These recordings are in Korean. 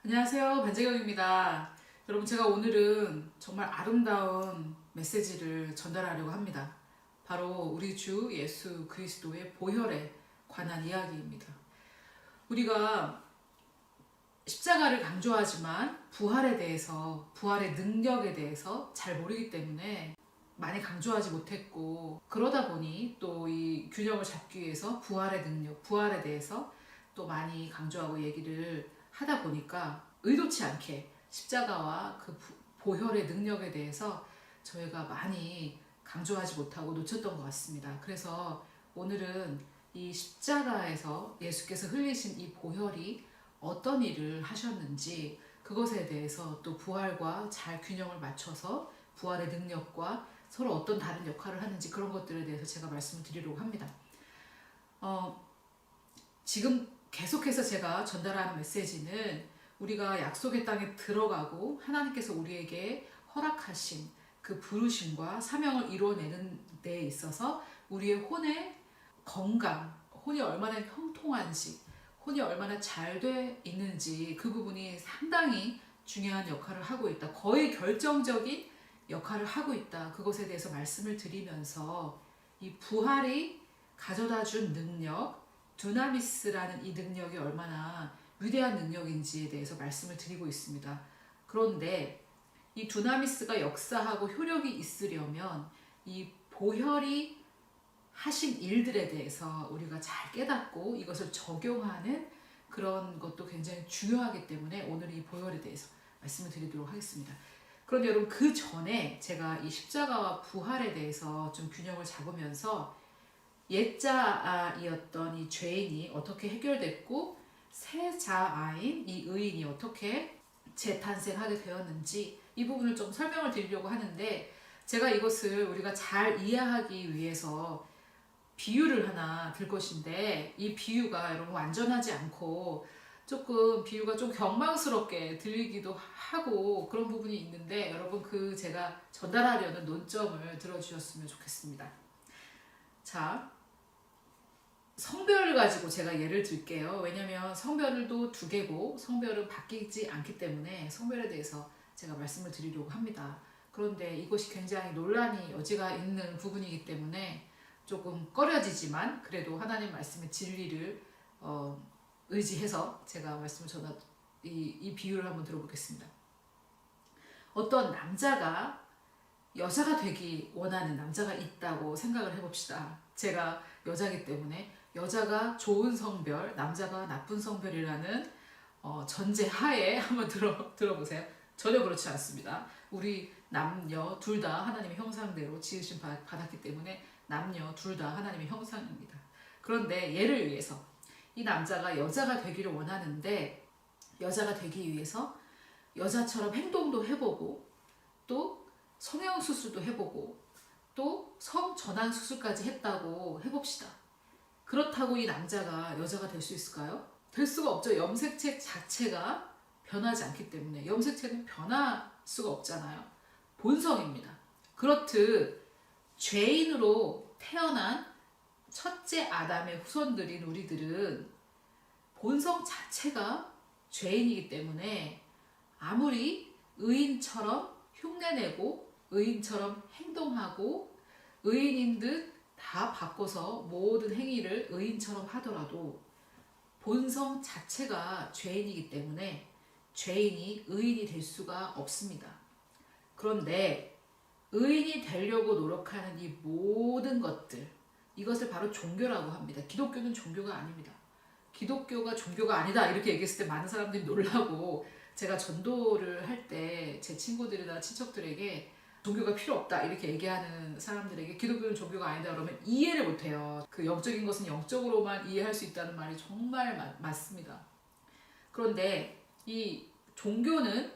안녕하세요. 반재경입니다. 여러분, 제가 오늘은 정말 아름다운 메시지를 전달하려고 합니다. 바로 우리 주 예수 그리스도의 보혈에 관한 이야기입니다. 우리가 십자가를 강조하지만 부활에 대해서, 부활의 능력에 대해서 잘 모르기 때문에 많이 강조하지 못했고, 그러다 보니 또 이 균형을 잡기 위해서 부활의 능력, 부활에 대해서 또 많이 강조하고 얘기를 하다 보니까 의도치 않게 십자가와 그 보혈의 능력에 대해서 저희가 많이 강조하지 못하고 놓쳤던 것 같습니다. 그래서 오늘은 이 십자가에서 예수께서 흘리신 이 보혈이 어떤 일을 하셨는지, 그것에 대해서 또 부활과 잘 균형을 맞춰서 부활의 능력과 서로 어떤 다른 역할을 하는지, 그런 것들에 대해서 제가 말씀을 드리려고 합니다. 지금 계속해서 제가 전달하는 메시지는 우리가 약속의 땅에 들어가고 하나님께서 우리에게 허락하신 그 부르심과 사명을 이루어내는 데 있어서 우리의 혼의 건강, 혼이 얼마나 형통한지, 혼이 얼마나 잘 돼 있는지, 그 부분이 상당히 중요한 역할을 하고 있다. 거의 결정적인 역할을 하고 있다. 그것에 대해서 말씀을 드리면서 이 부활이 가져다 준 능력, 두나미스라는 이 능력이 얼마나 위대한 능력인지에 대해서 말씀을 드리고 있습니다. 그런데 이 두나미스가 역사하고 효력이 있으려면 이 보혈이 하신 일들에 대해서 우리가 잘 깨닫고 이것을 적용하는 그런 것도 굉장히 중요하기 때문에 오늘 이 보혈에 대해서 말씀을 드리도록 하겠습니다. 그런데 여러분, 그 전에 제가 이 십자가와 부활에 대해서 좀 균형을 잡으면서 옛자아이었던 이 죄인이 어떻게 해결됐고 새자아인 이 의인이 어떻게 재탄생하게 되었는지, 이 부분을 좀 설명을 드리려고 하는데, 제가 이것을 우리가 잘 이해하기 위해서 비유를 하나 들 것인데, 이 비유가 여러분 완전하지 않고 조금 비유가 좀 경망스럽게 들리기도 하고 그런 부분이 있는데, 여러분 그 제가 전달하려는 논점을 들어주셨으면 좋겠습니다. 자, 성별을 가지고 제가 예를 들게요. 왜냐면 성별도 두 개고 성별은 바뀌지 않기 때문에 성별에 대해서 제가 말씀을 드리려고 합니다. 그런데 이것이 굉장히 논란이 여지가 있는 부분이기 때문에 조금 꺼려지지만 그래도 하나님 말씀의 진리를 의지해서 제가 말씀을 이 비유를 한번 들어보겠습니다. 어떤 남자가 여자가 되기 원하는 남자가 있다고 생각을 해봅시다. 제가 여자이기 때문에 여자가 좋은 성별, 남자가 나쁜 성별이라는 전제 하에 한번 들어보세요. 전혀 그렇지 않습니다. 우리 남녀 둘 다 하나님의 형상대로 지으심 받았기 때문에 남녀 둘 다 하나님의 형상입니다. 그런데 얘를 위해서 이 남자가 여자가 되기를 원하는데, 여자가 되기 위해서 여자처럼 행동도 해보고 또 성형수술도 해보고 또 성전환 수술까지 했다고 해봅시다. 그렇다고 이 남자가 여자가 될 수 있을까요? 될 수가 없죠. 염색체 자체가 변하지 않기 때문에. 염색체는 변할 수가 없잖아요. 본성입니다. 그렇듯 죄인으로 태어난 첫째 아담의 후손들인 우리들은 본성 자체가 죄인이기 때문에 아무리 의인처럼 흉내내고 의인처럼 행동하고 의인인 듯 다 바꿔서 모든 행위를 의인처럼 하더라도 본성 자체가 죄인이기 때문에 죄인이 의인이 될 수가 없습니다. 그런데 의인이 되려고 노력하는 이 모든 것들, 이것을 바로 종교라고 합니다. 기독교는 종교가 아닙니다. 기독교가 종교가 아니다 이렇게 얘기했을 때 많은 사람들이 놀라고, 제가 전도를 할 때 제 친구들이나 친척들에게 종교가 필요 없다 이렇게 얘기하는 사람들에게 기독교는 종교가 아니다 그러면 이해를 못해요. 그 영적인 것은 영적으로만 이해할 수 있다는 말이 정말 맞습니다. 그런데 이 종교는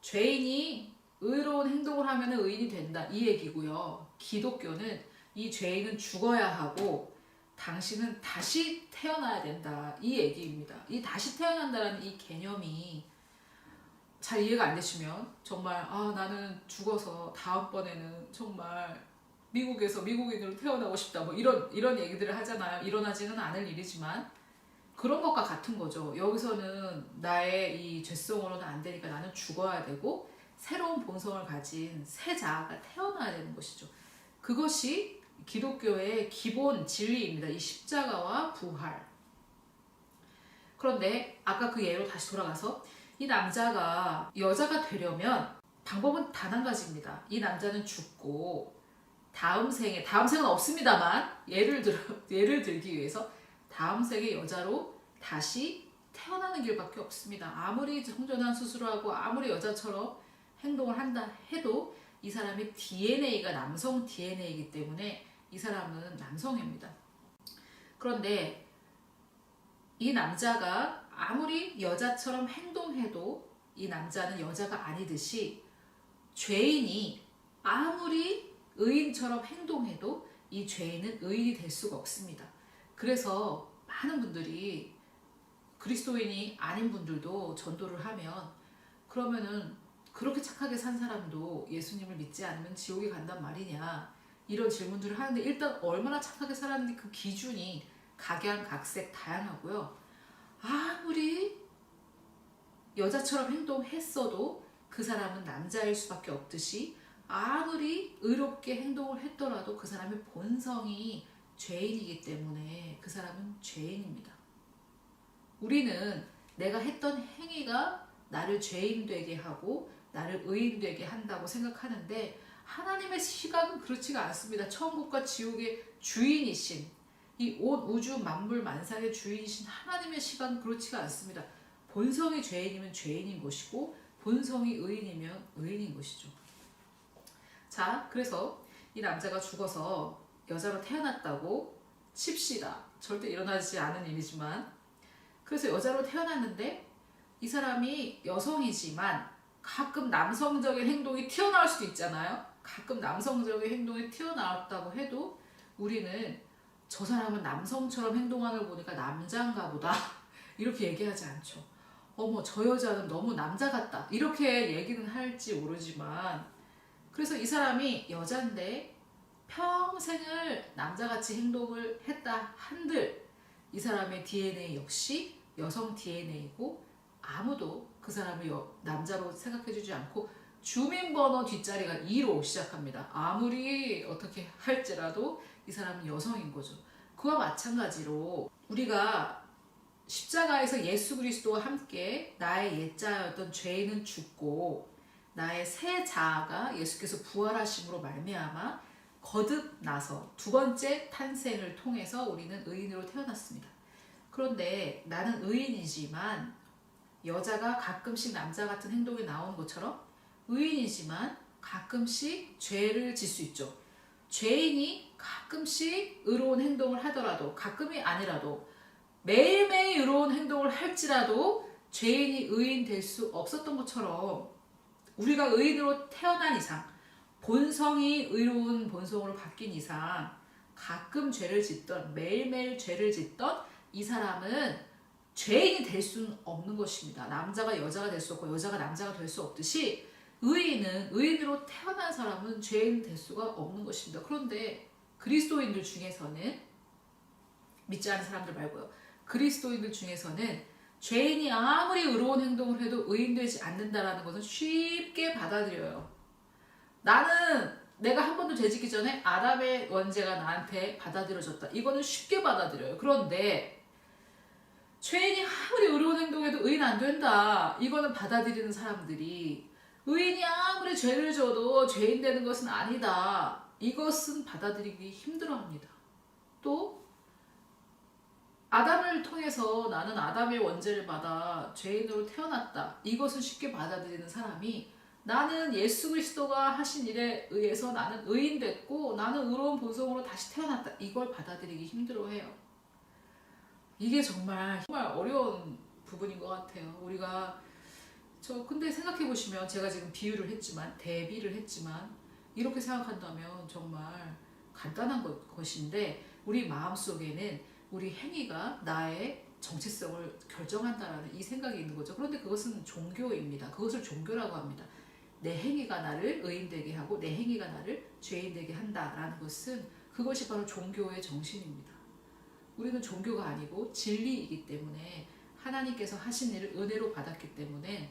죄인이 의로운 행동을 하면 의인이 된다 이 얘기고요. 기독교는 이 죄인은 죽어야 하고 당신은 다시 태어나야 된다 이 얘기입니다. 이 다시 태어난다는 이 개념이 잘 이해가 안 되시면 정말 나는 죽어서 다음번에는 정말 미국에서 미국인으로 태어나고 싶다 뭐 이런 얘기들을 하잖아요. 일어나지는 않을 일이지만 그런 것과 같은 거죠. 여기서는 나의 이 죄성으로는 안 되니까 나는 죽어야 되고 새로운 본성을 가진 새 자아가 태어나야 되는 것이죠. 그것이 기독교의 기본 진리입니다. 이 십자가와 부활. 그런데 아까 그 예로 다시 돌아가서 이 남자가 여자가 되려면 방법은 단 한 가지입니다. 이 남자는 죽고 다음 생은 없습니다만 예를 들기 위해서 다음 생에 여자로 다시 태어나는 길밖에 없습니다. 아무리 성전환 수술을 하고 아무리 여자처럼 행동을 한다 해도 이 사람의 DNA가 남성 DNA이기 때문에 이 사람은 남성입니다. 그런데 이 남자가 아무리 여자처럼 행동해도 이 남자는 여자가 아니듯이 죄인이 아무리 의인처럼 행동해도 이 죄인은 의인이 될 수가 없습니다. 그래서 많은 분들이 그리스도인이 아닌 분들도 전도를 하면 그러면은 그렇게 착하게 산 사람도 예수님을 믿지 않으면 지옥에 간단 말이냐 이런 질문들을 하는데 일단 얼마나 착하게 살았는지 그 기준이 각양각색 다양하고요. 아무리 여자처럼 행동했어도 그 사람은 남자일 수밖에 없듯이 아무리 의롭게 행동을 했더라도 그 사람의 본성이 죄인이기 때문에 그 사람은 죄인입니다. 우리는 내가 했던 행위가 나를 죄인 되게 하고 나를 의인 되게 한다고 생각하는데 하나님의 시각은 그렇지가 않습니다. 천국과 지옥의 주인이신 이 온 우주 만물 만상의 주인이신 하나님의 시각은 그렇지가 않습니다. 본성이 죄인이면 죄인인 것이고 본성이 의인이면 의인인 것이죠. 자, 그래서 이 남자가 죽어서 여자로 태어났다고 칩시다. 절대 일어나지 않은 일이지만 그래서 여자로 태어났는데 이 사람이 여성이지만 가끔 남성적인 행동이 튀어나올 수도 있잖아요. 가끔 남성적인 행동이 튀어나왔다고 해도 우리는 저 사람은 남성처럼 행동하는 걸 보니까 남자인가 보다 이렇게 얘기하지 않죠. 어머 저 여자는 너무 남자 같다 이렇게 얘기는 할지 모르지만 그래서 이 사람이 여잔데 평생을 남자같이 행동을 했다 한들 이 사람의 DNA 역시 여성 DNA이고 아무도 그 사람을 남자로 생각해주지 않고 주민번호 뒷자리가 2로 시작합니다. 아무리 어떻게 할지라도 이 사람은 여성인 거죠. 그와 마찬가지로 우리가 십자가에서 예수 그리스도와 함께 나의 옛자였던 죄인은 죽고 나의 새 자아가 예수께서 부활하심으로 말미암아 거듭나서 두 번째 탄생을 통해서 우리는 의인으로 태어났습니다. 그런데 나는 의인이지만 여자가 가끔씩 남자 같은 행동이 나오는 것처럼 의인이지만 가끔씩 죄를 질 수 있죠. 죄인이 가끔씩 의로운 행동을 하더라도 가끔이 아니라도 매일매일 의로운 행동을 할지라도 죄인이 의인 될 수 없었던 것처럼 우리가 의인으로 태어난 이상 본성이 의로운 본성으로 바뀐 이상 가끔 죄를 짓던 매일매일 죄를 짓던 이 사람은 죄인이 될 수는 없는 것입니다. 남자가 여자가 될 수 없고 여자가 남자가 될 수 없듯이 의인으로 태어난 사람은 죄인 될 수가 없는 것입니다. 그런데 그리스도인들 중에서는 믿지 않는 사람들 말고요. 그리스도인들 중에서는 죄인이 아무리 의로운 행동을 해도 의인되지 않는다라는 것은 쉽게 받아들여요. 나는 내가 한 번도 죄짓기 전에 아담의 원죄가 나한테 받아들여졌다. 이거는 쉽게 받아들여요. 그런데 죄인이 아무리 의로운 행동해도 의인 안 된다. 이거는 받아들이는 사람들이 의인이 아무리 죄를 져도 죄인 되는 것은 아니다. 이것은 받아들이기 힘들어합니다. 또 아담을 통해서 나는 아담의 원죄를 받아 죄인으로 태어났다. 이것은 쉽게 받아들이는 사람이 나는 예수 그리스도가 하신 일에 의해서 나는 의인 됐고 나는 의로운 본성으로 다시 태어났다. 이걸 받아들이기 힘들어해요. 이게 정말 어려운 부분인 것 같아요. 우리가 근데 생각해 보시면 제가 지금 대비를 했지만 이렇게 생각한다면 정말 간단한 것인데 우리 마음속에는 우리 행위가 나의 정체성을 결정한다라는 이 생각이 있는 거죠. 그런데 그것은 종교입니다. 그것을 종교라고 합니다. 내 행위가 나를 의인되게 하고 내 행위가 나를 죄인되게 한다라는 것은 그것이 바로 종교의 정신입니다. 우리는 종교가 아니고 진리이기 때문에 하나님께서 하신 일을 은혜로 받았기 때문에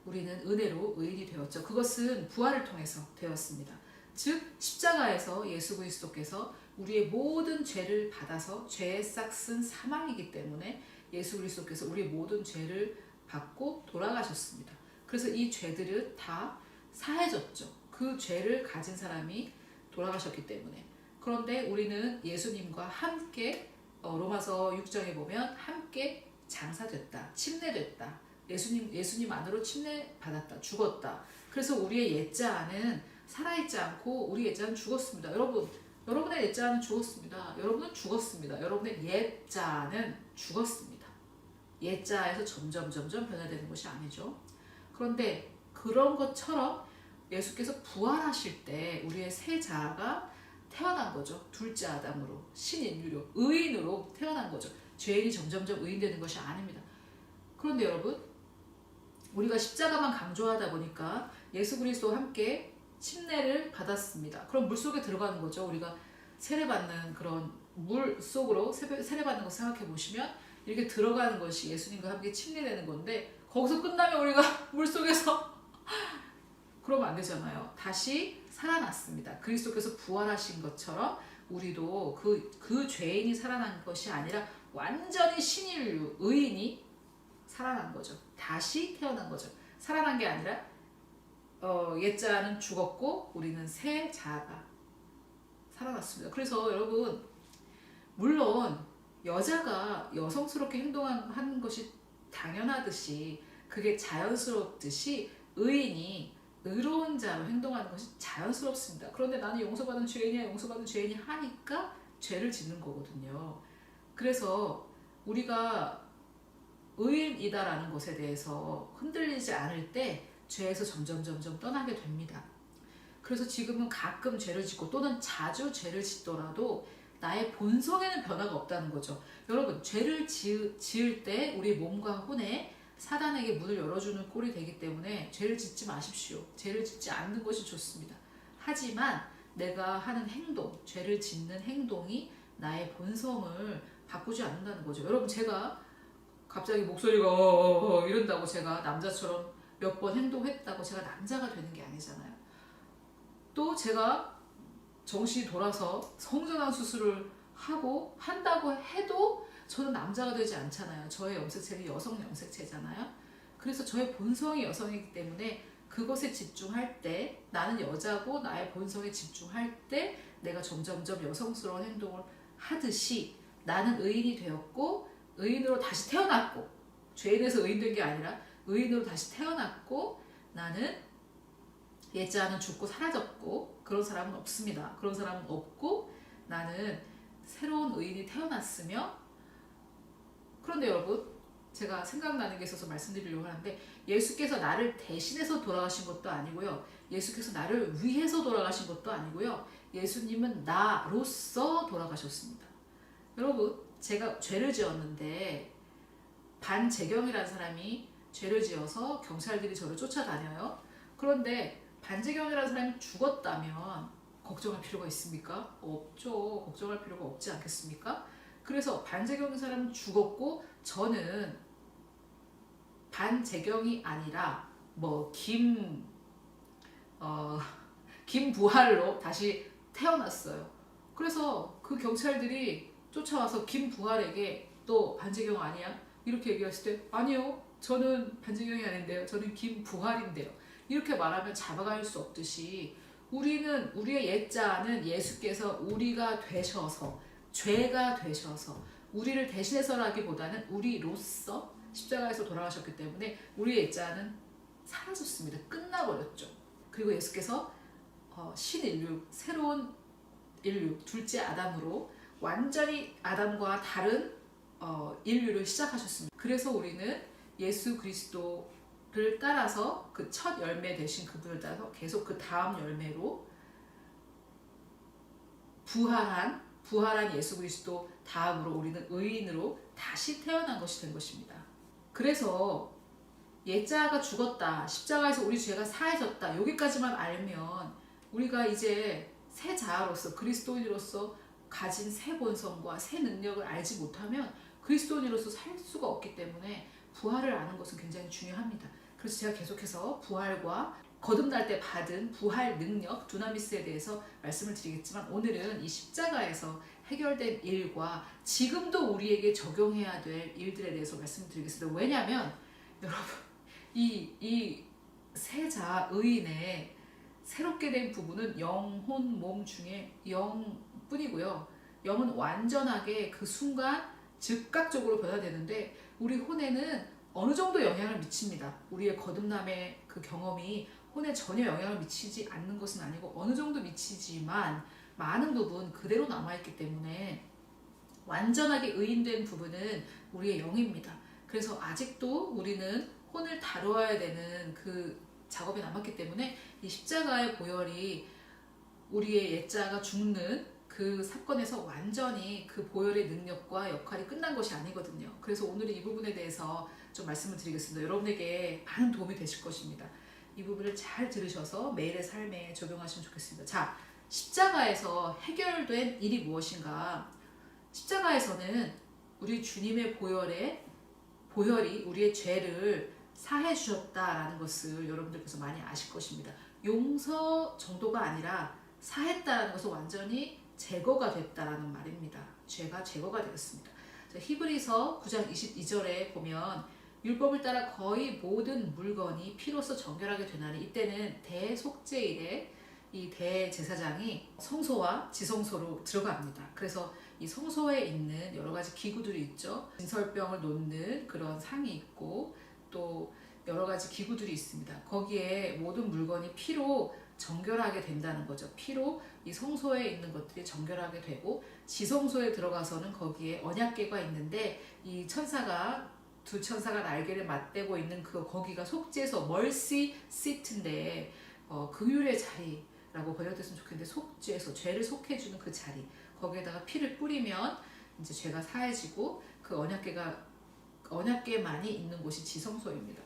우리는 은혜로 의인이 되었죠. 그것은 부활을 통해서 되었습니다. 즉 십자가에서 예수 그리스도께서 우리의 모든 죄를 받아서 죄의 싹슨 사망이기 때문에 예수 그리스도께서 우리의 모든 죄를 받고 돌아가셨습니다. 그래서 이 죄들은 다 사해졌죠. 그 죄를 가진 사람이 돌아가셨기 때문에. 그런데 우리는 예수님과 함께 로마서 6장에 보면 함께 장사됐다, 침례됐다. 예수님 안으로 침례받았다, 죽었다. 그래서 우리의 옛자아는 살아있지 않고 우리 옛자는 죽었습니다. 여러분의 옛자는 죽었습니다. 여러분은 죽었습니다. 여러분의 옛자는 죽었습니다. 옛자에서 점점 변화되는 것이 아니죠. 그런데 그런 것처럼 예수께서 부활하실 때 우리의 새 자아가 태어난 거죠. 둘째 아담으로, 신인류로, 의인으로 태어난 거죠. 죄인이 점점 의인되는 것이 아닙니다. 그런데 여러분, 우리가 십자가만 강조하다 보니까 예수 그리스도와 함께 침례를 받았습니다. 그럼 물속에 들어가는 거죠. 우리가 세례받는 그런 물 속으로 세례받는 거 생각해 보시면 이렇게 들어가는 것이 예수님과 함께 침례되는 건데 거기서 끝나면 우리가 물속에서 그러면 안 되잖아요. 다시 살아났습니다. 그리스도께서 부활하신 것처럼 우리도 그 죄인이 살아난 것이 아니라 완전히 신인류, 의인이 살아난 거죠. 다시 태어난 거죠. 살아난 게 아니라 옛자는 죽었고 우리는 새 자아가 살아났습니다. 그래서 여러분, 물론 여자가 여성스럽게 행동하는 것이 당연하듯이 그게 자연스럽듯이 의인이 의로운 자로 행동하는 것이 자연스럽습니다. 그런데 나는 용서받은 죄인이 하니까 죄를 짓는 거거든요. 그래서 우리가 의인이다라는 것에 대해서 흔들리지 않을 때 죄에서 점점 떠나게 됩니다. 그래서 지금은 가끔 죄를 짓고 또는 자주 죄를 짓더라도 나의 본성에는 변화가 없다는 거죠. 여러분, 죄를 지을 때 우리 몸과 혼에 사단에게 문을 열어주는 꼴이 되기 때문에 죄를 짓지 마십시오. 죄를 짓지 않는 것이 좋습니다. 하지만 내가 하는 행동, 죄를 짓는 행동이 나의 본성을 바꾸지 않는다는 거죠. 여러분, 제가 갑자기 목소리가 이런다고 제가 남자처럼 몇 번 행동했다고 제가 남자가 되는 게 아니잖아요. 또 제가 정신이 돌아서 성전환 수술을 한다고 해도 저는 남자가 되지 않잖아요. 저의 염색체는 여성 염색체잖아요. 그래서 저의 본성이 여성이기 때문에 그것에 집중할 때, 나는 여자고 나의 본성에 집중할 때 내가 점점 여성스러운 행동을 하듯이 나는 의인이 되었고 의인으로 다시 태어났고, 죄인에서 의인된 게 아니라 의인으로 다시 태어났고, 나는 옛자는 죽고 사라졌고, 그런 사람은 없습니다. 그런 사람은 없고 나는 새로운 의인이 태어났으며, 그런데 여러분, 제가 생각나는 게 있어서 말씀드리려고 하는데, 예수께서 나를 대신해서 돌아가신 것도 아니고요, 예수께서 나를 위해서 돌아가신 것도 아니고요, 예수님은 나로서 돌아가셨습니다. 여러분, 제가 죄를 지었는데 반재경이라는 사람이 죄를 지어서 경찰들이 저를 쫓아다녀요. 그런데 반재경이라는 사람이 죽었다면 걱정할 필요가 있습니까? 없죠. 걱정할 필요가 없지 않겠습니까? 그래서 반재경인 사람은 죽었고 저는 반재경이 아니라 김부활로 다시 태어났어요. 그래서 그 경찰들이 쫓아와서 김부활에게 또 반재경 아니야? 이렇게 얘기했을 때 아니요, 저는 반재경이 아닌데요, 저는 김부활인데요, 이렇게 말하면 잡아갈 수 없듯이 우리의 옛자는 예수께서 우리가 되셔서, 죄가 되셔서 우리를 대신해서라기보다는 우리로서 십자가에서 돌아가셨기 때문에 우리의 옛자는 사라졌습니다. 끝나버렸죠. 그리고 예수께서 신인류, 새로운 인류, 둘째 아담으로 완전히 아담과 다른 인류를 시작하셨습니다. 그래서 우리는 예수 그리스도를 따라서 그 첫 열매 되신 그분을 따라서 계속 그 다음 열매로 부활한 예수 그리스도 다음으로 우리는 의인으로 다시 태어난 것이 된 것입니다. 그래서 옛자가 죽었다, 십자가에서 우리 죄가 사해졌다, 여기까지만 알면 우리가 이제 새 자아로서, 그리스도인으로서 가진 새 본성과 새 능력을 알지 못하면 그리스도인으로서 살 수가 없기 때문에 부활을 아는 것은 굉장히 중요합니다. 그래서 제가 계속해서 부활과 거듭날 때 받은 부활 능력, 두나미스에 대해서 말씀을 드리겠지만, 오늘은 이 십자가에서 해결된 일과 지금도 우리에게 적용해야 될 일들에 대해서 말씀드리겠습니다. 왜냐하면 여러분, 이 세자 의인의 새롭게 된 부분은 영혼 몸 중에 영뿐이고요. 영은 완전하게 그 순간 즉각적으로 변화되는데, 우리 혼에는 어느 정도 영향을 미칩니다. 우리의 거듭남의 그 경험이 혼에 전혀 영향을 미치지 않는 것은 아니고 어느 정도 미치지만 많은 부분 그대로 남아있기 때문에 완전하게 의인된 부분은 우리의 영입니다. 그래서 아직도 우리는 혼을 다루어야 되는 그 작업이 남았기 때문에 이 십자가의 보혈이 우리의 옛자가 죽는 그 사건에서 완전히 그 보혈의 능력과 역할이 끝난 것이 아니거든요. 그래서 오늘은 이 부분에 대해서 좀 말씀을 드리겠습니다. 여러분에게 많은 도움이 되실 것입니다. 이 부분을 잘 들으셔서 매일의 삶에 적용하시면 좋겠습니다. 자, 십자가에서 해결된 일이 무엇인가? 십자가에서는 우리 주님의 보혈이 우리의 죄를 사해 주셨다라는 것을 여러분들께서 많이 아실 것입니다. 용서 정도가 아니라 사했다라는 것은 완전히 제거가 됐다라는 말입니다. 죄가 제거가 되었습니다. 히브리서 9장 22절에 보면 율법을 따라 거의 모든 물건이 피로써 정결하게 되나니, 이때는 대속죄일에 이 대제사장이 성소와 지성소로 들어갑니다. 그래서 이 성소에 있는 여러 가지 기구들이 있죠. 진설병을 놓는 그런 상이 있고 또 여러 가지 기구들이 있습니다. 거기에 모든 물건이 피로 정결하게 된다는 거죠. 피로 이 성소에 있는 것들이 정결하게 되고, 지성소에 들어가서는 거기에 언약궤가 있는데, 이 두 천사가 날개를 맞대고 있는 거기가 속죄소 멀시 시트인데, 긍휼의 자리라고 번역됐으면 좋겠는데, 속죄소, 죄를 속해주는 그 자리, 거기에다가 피를 뿌리면 이제 죄가 사해지고, 그 언약궤만이 있는 곳이 지성소입니다.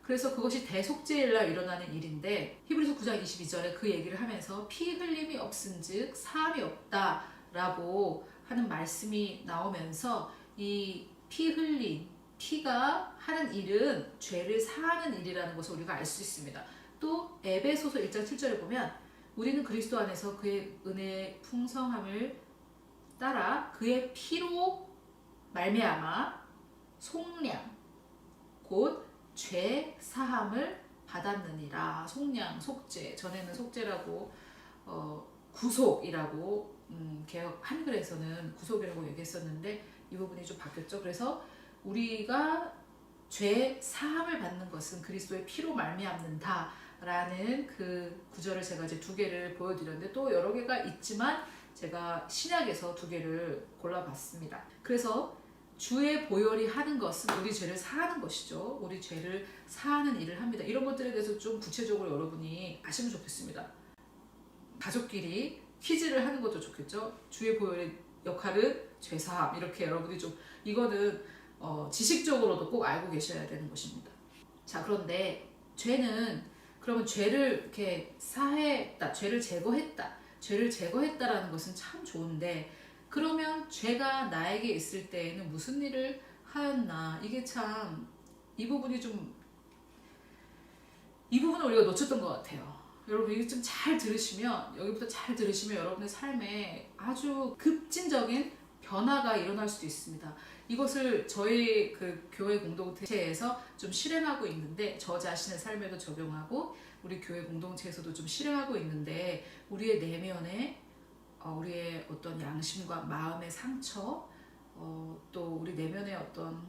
그래서 그것이 대속죄일날 일어나는 일인데, 히브리서 9장 22절에 그 얘기를 하면서 피 흘림이 없은즉 사함이 없다라고 하는 말씀이 나오면서, 이 피 흘림, 피가 하는 일은 죄를 사하는 일이라는 것을 우리가 알 수 있습니다. 또 에베소서 1장 7절에 보면 우리는 그리스도 안에서 그의 은혜의 풍성함을 따라 그의 피로 말미암아 속량 곧 죄 사함을 받았느니라. 속량, 속죄, 전에는 속죄라고 구속이라고 개역 한글에서는 구속이라고 얘기했었는데 이 부분이 좀 바뀌었죠. 그래서 우리가 죄 사함을 받는 것은 그리스도의 피로 말미암는다라는 그 구절을 제가 이제 2개를 보여드렸는데, 또 여러 개가 있지만 제가 신약에서 2개를 골라봤습니다. 그래서 주의 보혈이 하는 것은 우리 죄를 사하는 것이죠. 우리 죄를 사하는 일을 합니다. 이런 것들에 대해서 좀 구체적으로 여러분이 아시면 좋겠습니다. 가족끼리 퀴즈를 하는 것도 좋겠죠. 주의 보혈의 역할은 죄사함, 이렇게 여러분이 좀 이거는 지식적으로도 꼭 알고 계셔야 되는 것입니다. 자, 그런데 죄는, 그러면 죄를 이렇게 사했다, 죄를 제거했다라는 것은 참 좋은데, 그러면 죄가 나에게 있을 때에는 무슨 일을 하였나? 이게 참 이 부분을 우리가 놓쳤던 것 같아요. 여러분, 이게 좀 잘 들으시면, 여기부터 잘 들으시면 여러분의 삶에 아주 급진적인 변화가 일어날 수도 있습니다. 이것을 저희 그 교회 공동체에서 좀 실행하고 있는데, 저 자신의 삶에도 적용하고 우리 교회 공동체에서도 좀 실행하고 있는데, 우리의 내면에 우리의 어떤 양심과 마음의 상처, 또 우리 내면의 어떤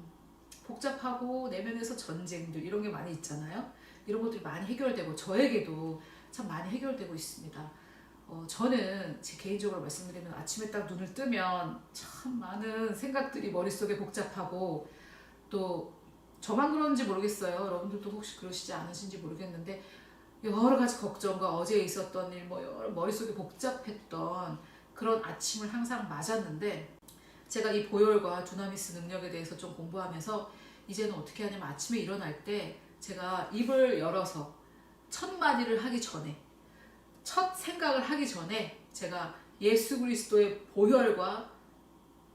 복잡하고 내면에서 전쟁들, 이런 게 많이 있잖아요. 이런 것들이 많이 해결되고, 저에게도 참 많이 해결되고 있습니다. 저는 제 개인적으로 말씀드리면 아침에 딱 눈을 뜨면 참 많은 생각들이 머릿속에 복잡하고, 또 저만 그런지 모르겠어요. 여러분들도 혹시 그러시지 않으신지 모르겠는데, 여러 가지 걱정과 어제 있었던 일, 여러 머릿속에 복잡했던 그런 아침을 항상 맞았는데, 제가 이 보혈과 두나미스 능력에 대해서 좀 공부하면서 이제는 어떻게 하냐면, 아침에 일어날 때 제가 입을 열어서 첫 마디를 하기 전에, 첫 생각을 하기 전에 제가 예수 그리스도의 보혈과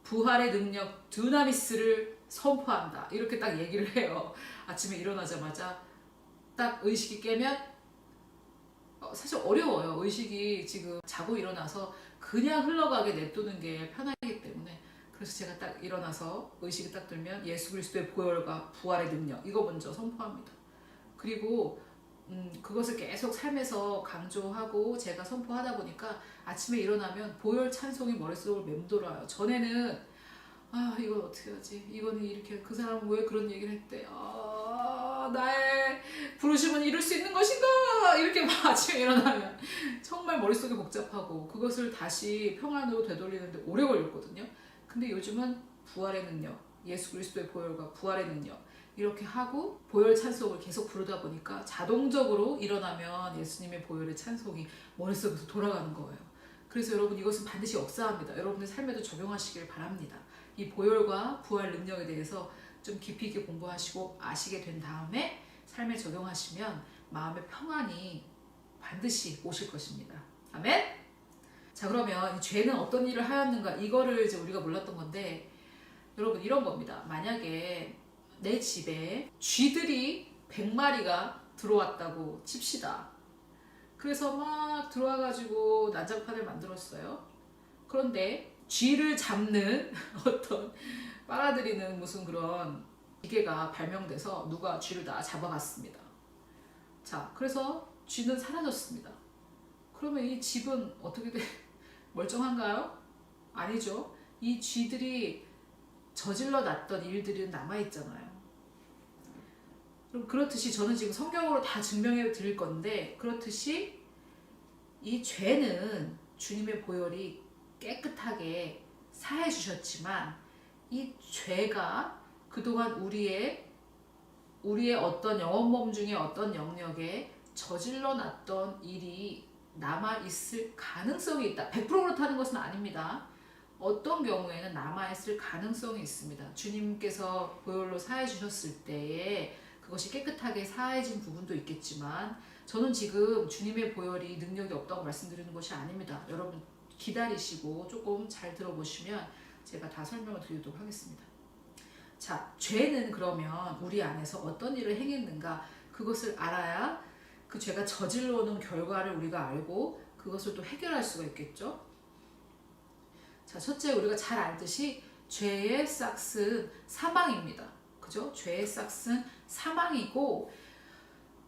부활의 능력 두나미스를 선포한다. 이렇게 딱 얘기를 해요. 아침에 일어나자마자 딱 의식이 깨면 사실 어려워요. 의식이 지금 자고 일어나서 그냥 흘러가게 냅두는 게 편하기 때문에 그래서 제가 딱 일어나서 의식이 딱 들면 예수 그리스도의 보혈과 부활의 능력 이거 먼저 선포합니다. 그리고 그것을 계속 삶에서 강조하고 제가 선포하다 보니까 아침에 일어나면 보혈 찬송이 머릿속을 맴돌아요. 전에는 이건 어떻게 하지? 이거는 이렇게 그 사람은 왜 그런 얘기를 했대? 나의 부르심은 이룰 수 있는 것인가? 이렇게 막 아침에 일어나면 정말 머릿속이 복잡하고 그것을 다시 평안으로 되돌리는데 오래 걸렸거든요. 근데 요즘은 부활의 능력, 예수 그리스도의 보혈과 부활의 능력 이렇게 하고 보혈 찬송을 계속 부르다 보니까 자동적으로 일어나면 예수님의 보혈의 찬송이 머릿속에서 돌아가는 거예요. 그래서 여러분 이것은 반드시 역사합니다. 여러분의 삶에도 적용하시길 바랍니다. 이 보혈과 부활 능력에 대해서 좀 깊이 있게 공부하시고 아시게 된 다음에 삶에 적용하시면 마음의 평안이 반드시 오실 것입니다. 아멘? 자, 그러면 죄는 어떤 일을 하였는가 이거를 이제 우리가 몰랐던 건데 여러분 이런 겁니다. 만약에 내 집에 쥐들이 100마리가 들어왔다고 칩시다. 그래서 막 들어와가지고 난장판을 만들었어요. 그런데 쥐를 잡는 어떤 빨아들이는 무슨 그런 기계가 발명돼서 누가 쥐를 다 잡아갔습니다. 자, 그래서 쥐는 사라졌습니다. 그러면 이 집은 어떻게 돼? 멀쩡한가요? 아니죠. 이 쥐들이 저질러 놨던 일들이 남아있잖아요. 그럼 그렇듯이 저는 지금 성경으로 다 증명해 드릴 건데 그렇듯이 이 죄는 주님의 보혈이 깨끗하게 사해 주셨지만 이 죄가 그동안 우리의 어떤 영혼몸 중에 어떤 영역에 저질러 놨던 일이 남아있을 가능성이 있다. 100% 그렇다는 것은 아닙니다. 어떤 경우에는 남아있을 가능성이 있습니다. 주님께서 보혈로 사해 주셨을 때에 그것이 깨끗하게 사해진 부분도 있겠지만 저는 지금 주님의 보혈이 능력이 없다고 말씀드리는 것이 아닙니다. 여러분 기다리시고 조금 잘 들어보시면 제가 다 설명을 드리도록 하겠습니다. 자, 죄는 그러면 우리 안에서 어떤 일을 행했는가 그것을 알아야 그 죄가 저질러 오는 결과를 우리가 알고 그것을 또 해결할 수가 있겠죠. 자, 첫째 우리가 잘 알듯이 죄의 싹은 사망입니다. 그죠? 죄의 싹은 사망이고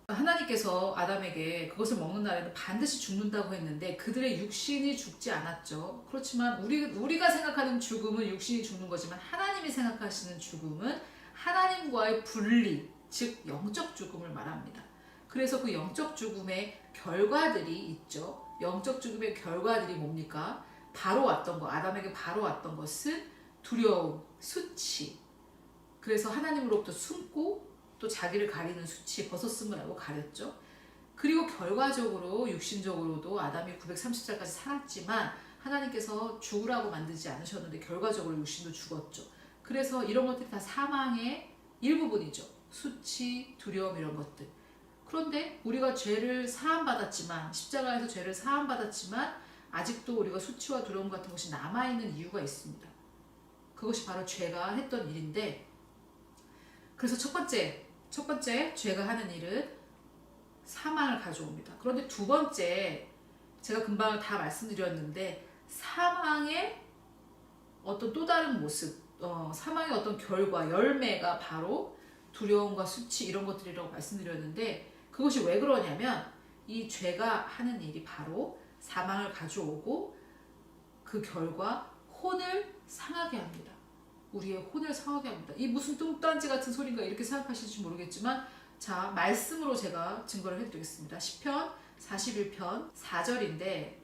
하나님께서 아담에게 그것을 먹는 날에는 반드시 죽는다고 했는데 그들의 육신이 죽지 않았죠. 그렇지만 우리가 생각하는 죽음은 육신이 죽는 거지만 하나님이 생각하시는 죽음은 하나님과의 분리, 즉 영적 죽음을 말합니다. 그래서 그 영적 죽음의 결과들이 있죠. 영적 죽음의 결과들이 뭡니까? 바로 왔던 거, 아담에게 바로 왔던 것은 두려움, 수치. 그래서 하나님으로부터 숨고 또 자기를 가리는 수치, 벗었음을 알고 가렸죠. 그리고 결과적으로 육신적으로도 아담이 930살까지 살았지만 하나님께서 죽으라고 만들지 않으셨는데 결과적으로 육신도 죽었죠. 그래서 이런 것들이 다 사망의 일부분이죠. 수치, 두려움 이런 것들. 그런데 우리가 죄를 사함받았지만 십자가에서 죄를 사함받았지만 아직도 우리가 수치와 두려움 같은 것이 남아있는 이유가 있습니다. 그것이 바로 죄가 했던 일인데 그래서 첫 번째 죄가 하는 일은 사망을 가져옵니다. 그런데 두 번째 제가 금방 다 말씀드렸는데 사망의 어떤 또 다른 모습 사망의 어떤 결과 열매가 바로 두려움과 수치 이런 것들이라고 말씀드렸는데 그것이 왜 그러냐면 이 죄가 하는 일이 바로 사망을 가져오고 그 결과 혼을 상하게 합니다. 우리의 혼을 상하게 합니다. 이 무슨 뚱딴지 같은 소린가 이렇게 생각하실지 모르겠지만 자 말씀으로 제가 증거를 해드리겠습니다. 시편 41편 4절인데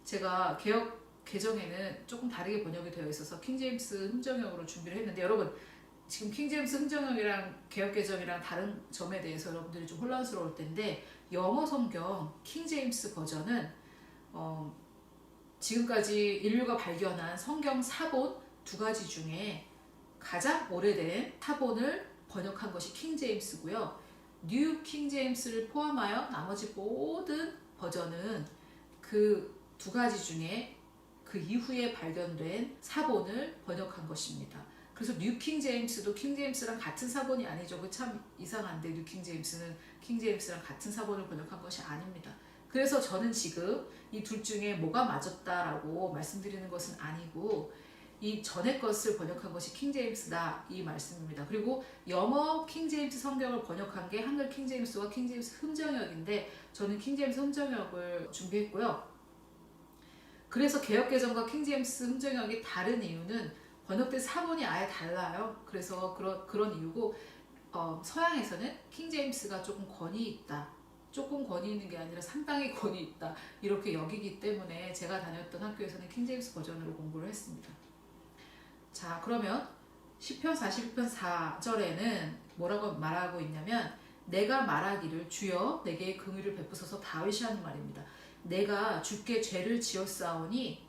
제가 개역 개정에는 조금 다르게 번역이 되어 있어서 킹제임스 흥정형으로 준비를 했는데 여러분 지금 킹제임스 흥정형이랑 개역 개정이랑 다른 점에 대해서 여러분들이 좀 혼란스러울 텐데 영어 성경 킹제임스 버전은 지금까지 인류가 발견한 성경 사본 두 가지 중에 가장 오래된 사본을 번역한 것이 킹제임스고요. 뉴 킹제임스를 포함하여 나머지 모든 버전은 그 두 가지 중에 그 이후에 발견된 사본을 번역한 것입니다. 그래서 뉴킹 제임스도 킹 제임스랑 같은 사본이 아니죠. 그 참 이상한데 뉴킹 제임스는 킹 제임스랑 같은 사본을 번역한 것이 아닙니다. 그래서 저는 지금 이 둘 중에 뭐가 맞았다라고 말씀드리는 것은 아니고 이 전에 것을 번역한 것이 킹 제임스다 이 말씀입니다. 그리고 영어 킹 제임스 성경을 번역한 게 한글 킹 제임스와 킹 제임스 흠정역인데 저는 킹 제임스 흠정역을 준비했고요. 그래서 개역개정과 킹 제임스 흠정역이 다른 이유는 번역된 사본이 아예 달라요. 그래서 그런 이유고 서양에서는 킹 제임스가 조금 권위 있다. 조금 권위 있는 게 아니라 상당히 권위 있다. 이렇게 여기기 때문에 제가 다녔던 학교에서는 킹 제임스 버전으로 공부를 했습니다. 자, 그러면 시편 41편 4절에는 뭐라고 말하고 있냐면 내가 말하기를 주여 내게 긍휼을 베푸소서 다윗이 하는 말입니다. 내가 주께 죄를 지었사오니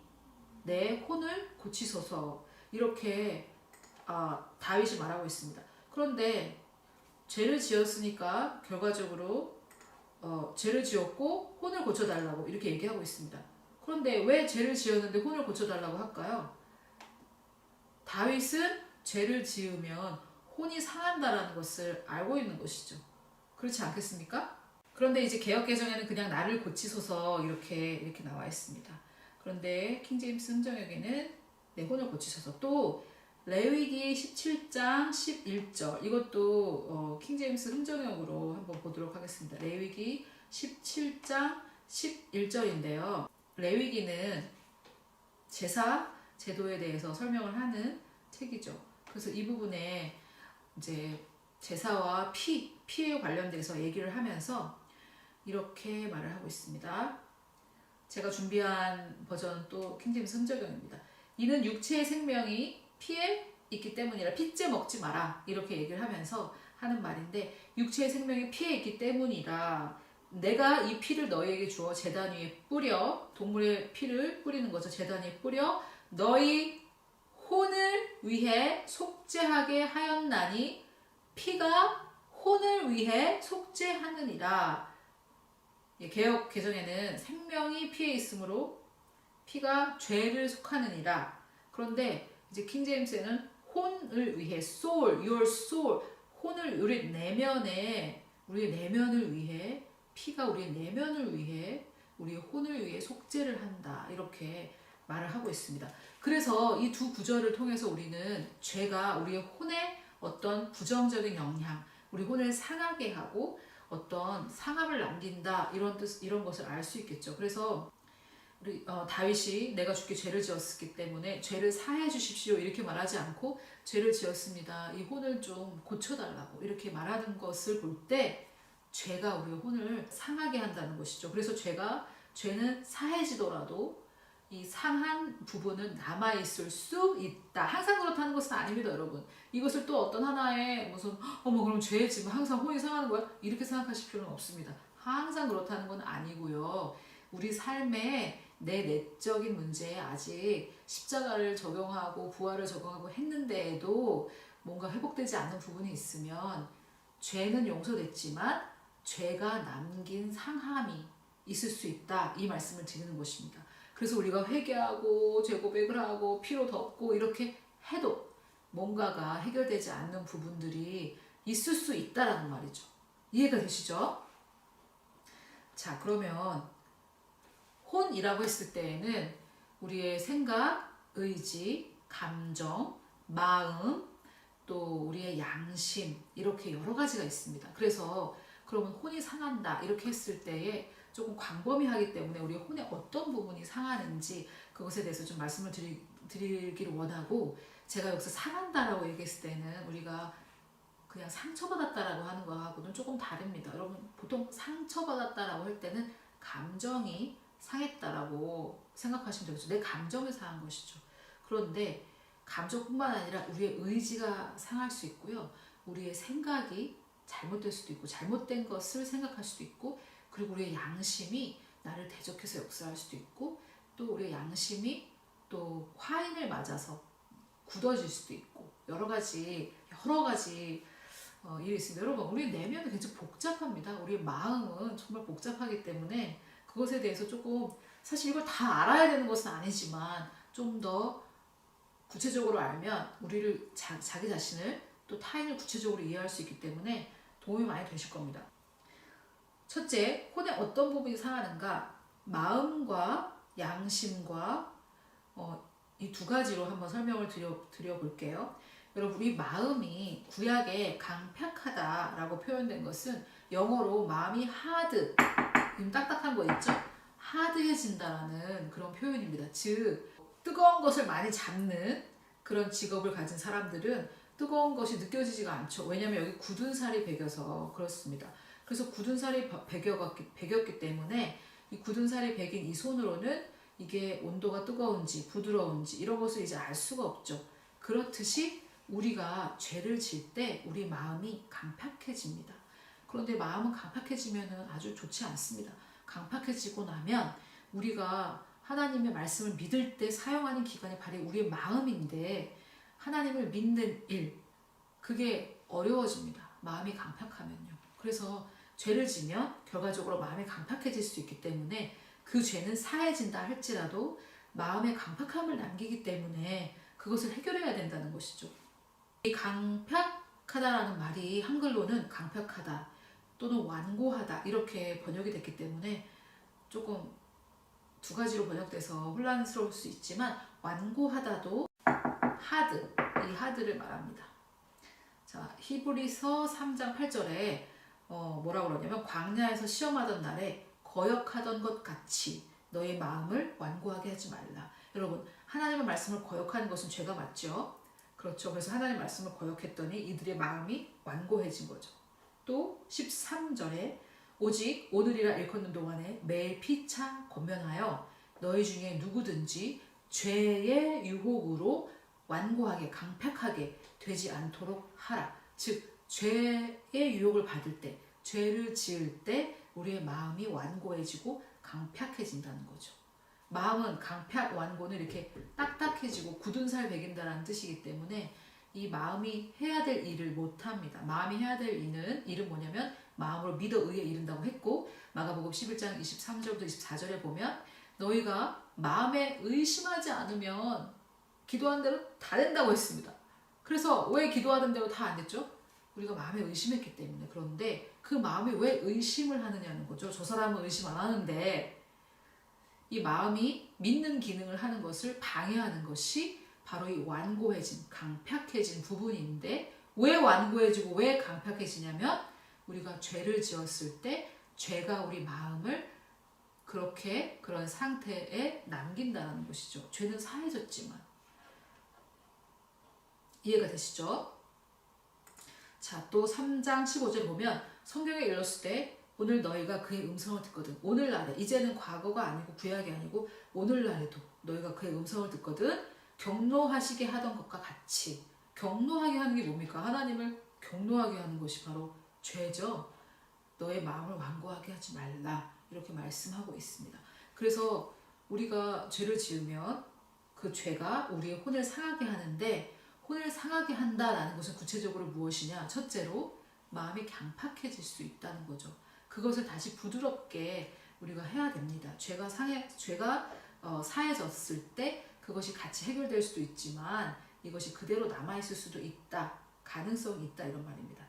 내 혼을 고치소서 이렇게 다윗이 말하고 있습니다. 그런데 죄를 지었으니까 결과적으로 죄를 지었고 혼을 고쳐달라고 이렇게 얘기하고 있습니다. 그런데 왜 죄를 지었는데 혼을 고쳐달라고 할까요? 다윗은 죄를 지으면 혼이 상한다라는 것을 알고 있는 것이죠. 그렇지 않겠습니까? 그런데 이제 개역개정에는 그냥 나를 고치소서 이렇게 나와 있습니다. 그런데 킹제임스 흠정역에는 내 혼을 고치소서. 또 레위기 17장 11절 이것도 킹제임스 흠정역으로 한번 보도록 하겠습니다. 레위기 17장 11절인데요. 레위기는 제사 제도에 대해서 설명을 하는 책이죠. 그래서 이 부분에 이제 제사와 피에 관련돼서 얘기를 하면서 이렇게 말을 하고 있습니다. 제가 준비한 버전은 또 킹제임스 흠정역입니다. 이는 육체의 생명이 피에 있기 때문이라 피째 먹지 마라 이렇게 얘기를 하면서 하는 말인데 육체의 생명이 피에 있기 때문이라 내가 이 피를 너희에게 주어 제단 위에 뿌려 동물의 피를 뿌리는 거죠. 제단 위에 뿌려 너희 혼을 위해 속죄하게 하였나니 피가 혼을 위해 속죄하느니라. 개역 개정에는 생명이 피에 있으므로 피가 죄를 속하느니라. 그런데 이제 킹 제임스에는 혼을 위해 soul, your soul, 혼을 우리 우리의 내면을 위해 피가 우리의 내면을 위해 우리의 혼을 위해 속죄를 한다 이렇게 말을 하고 있습니다. 그래서 이 두 구절을 통해서 우리는 죄가 우리의 혼에 어떤 부정적인 영향, 우리 혼을 상하게 하고 어떤 상함을 남긴다 이런 것을 알 수 있겠죠. 그래서 우리 다윗이 내가 주께 죄를 지었기 때문에 죄를 사해 주십시오 이렇게 말하지 않고 죄를 지었습니다. 이 혼을 좀 고쳐달라고 이렇게 말하는 것을 볼 때 죄가 우리의 혼을 상하게 한다는 것이죠. 그래서 죄는 사해지더라도 이 상한 부분은 남아있을 수 있다. 항상 그렇다는 것은 아닙니다, 여러분. 이것을 또 어떤 하나의 무슨 그럼 죄 지금 항상 혼이 상하는 거야? 이렇게 생각하실 필요는 없습니다. 항상 그렇다는 건 아니고요. 우리 삶에 내 내적인 문제에 아직 십자가를 적용하고 부활을 적용하고 했는데도 뭔가 회복되지 않는 부분이 있으면 죄는 용서됐지만 죄가 남긴 상함이 있을 수 있다. 이 말씀을 드리는 것입니다. 그래서 우리가 회개하고 죄 고백을 하고 피로 덮고 이렇게 해도 뭔가가 해결되지 않는 부분들이 있을 수 있다라는 말이죠. 이해가 되시죠? 자, 그러면 혼이라고 했을 때에는 우리의 생각, 의지, 감정, 마음, 또 우리의 양심 이렇게 여러 가지가 있습니다. 그래서 그러면 혼이 상한다 이렇게 했을 때에 조금 광범위하기 때문에 우리 혼의 어떤 부분이 상하는지 그것에 대해서 좀 말씀을 드리기를 원하고 제가 여기서 상한다라고 얘기했을 때는 우리가 그냥 상처받았다라고 하는 거하고는 조금 다릅니다. 여러분 보통 상처받았다라고 할 때는 감정이 상했다라고 생각하시면 되겠죠. 내 감정이 상한 것이죠. 그런데 감정뿐만 아니라 우리의 의지가 상할 수 있고요. 우리의 생각이 잘못될 수도 있고 잘못된 것을 생각할 수도 있고 그리고 우리의 양심이 나를 대적해서 역사할 수도 있고 또 우리의 양심이 또 화인을 맞아서 굳어질 수도 있고 여러 가지 일이 있습니다. 여러분 우리 내면은 굉장히 복잡합니다. 우리의 마음은 정말 복잡하기 때문에 그것에 대해서 조금 사실 이걸 다 알아야 되는 것은 아니지만 좀 더 구체적으로 알면 우리를 자기 자신을 또 타인을 구체적으로 이해할 수 있기 때문에 도움이 많이 되실 겁니다. 첫째, 혼의 어떤 부분이 상하는가? 마음과 양심과 이 두 가지로 한번 설명을 드려볼게요. 여러분, 우리 마음이 구약에 강팍하다라고 표현된 것은 영어로 마음이 hard, 딱딱한 거 있죠? 하드해진다라는 그런 표현입니다. 즉, 뜨거운 것을 많이 잡는 그런 직업을 가진 사람들은 뜨거운 것이 느껴지지가 않죠. 왜냐하면 여기 굳은 살이 배겨서 그렇습니다. 그래서 굳은 살이 배겼기 때문에 이 굳은 살이 배긴 이 손으로는 이게 온도가 뜨거운지 부드러운지 이런 것을 이제 알 수가 없죠. 그렇듯이 우리가 죄를 질 때 우리 마음이 강팍해집니다. 그런데 마음은 강팍해지면 아주 좋지 않습니다. 강팍해지고 나면 우리가 하나님의 말씀을 믿을 때 사용하는 기관이 바로 우리의 마음인데 하나님을 믿는 일, 그게 어려워집니다. 마음이 강팍하면요. 그래서 죄를 지면 결과적으로 마음이 강팍해질 수 있기 때문에 그 죄는 사해진다 할지라도 마음의 강팍함을 남기기 때문에 그것을 해결해야 된다는 것이죠. 이 강팍하다라는 말이 한글로는 강팍하다 또는 완고하다 이렇게 번역이 됐기 때문에 조금 두 가지로 번역돼서 혼란스러울 수 있지만 완고하다도 하드, 이 하드를 말합니다. 자, 히브리서 3장 8절에 뭐라고 그러냐면 광야에서 시험하던 날에 거역하던 것 같이 너의 마음을 완고하게 하지 말라. 여러분, 하나님의 말씀을 거역하는 것은 죄가 맞죠? 그렇죠. 그래서 하나님의 말씀을 거역했더니 이들의 마음이 완고해진 거죠. 또 13절에 오직 오늘이라 일컫는 동안에 매일 피차 권면하여 너희 중에 누구든지 죄의 유혹으로 완고하게 강팍하게 되지 않도록 하라. 즉 죄의 유혹을 받을 때, 죄를 지을 때 우리의 마음이 완고해지고 강팍해진다는 거죠. 마음은 강팍, 완고는 이렇게 딱딱해지고 굳은 살 배긴다라는 뜻이기 때문에 이 마음이 해야 될 일을 못합니다. 마음이 해야 될 일은 뭐냐면 마음으로 믿어 의에 이른다고 했고 마가복음 11장 23절부터 24절에 보면 너희가 마음에 의심하지 않으면 기도한 대로 다 된다고 했습니다. 그래서 왜 기도하던 대로 다 안 됐죠? 우리가 마음에 의심했기 때문에. 그런데 그 마음이 왜 의심을 하느냐는 거죠. 저 사람은 의심 안 하는데 이 마음이 믿는 기능을 하는 것을 방해하는 것이 바로 이 완고해진, 강팍해진 부분인데 왜 완고해지고 왜 강팍해지냐면 우리가 죄를 지었을 때 죄가 우리 마음을 그렇게 그런 상태에 남긴다는 것이죠. 죄는 사해졌지만. 이해가 되시죠? 자, 또 3장 15절 보면 성경에 일렀을 때 오늘 너희가 그의 음성을 듣거든. 오늘날에, 이제는 과거가 아니고 구약이 아니고 오늘날에도 너희가 그의 음성을 듣거든. 경노하시게 하던 것과 같이. 경노하게 하는 게 뭡니까? 하나님을 경노하게 하는 것이 바로 죄죠. 너의 마음을 완고하게 하지 말라. 이렇게 말씀하고 있습니다. 그래서 우리가 죄를 지으면 그 죄가 우리의 혼을 상하게 하는데 혼을 상하게 한다라는 것은 구체적으로 무엇이냐? 첫째로 마음이 강팍해질 수 있다는 거죠. 그것을 다시 부드럽게 우리가 해야 됩니다. 죄가 사해졌을 때 그것이 같이 해결될 수도 있지만 이것이 그대로 남아있을 수도 있다. 가능성이 있다 이런 말입니다.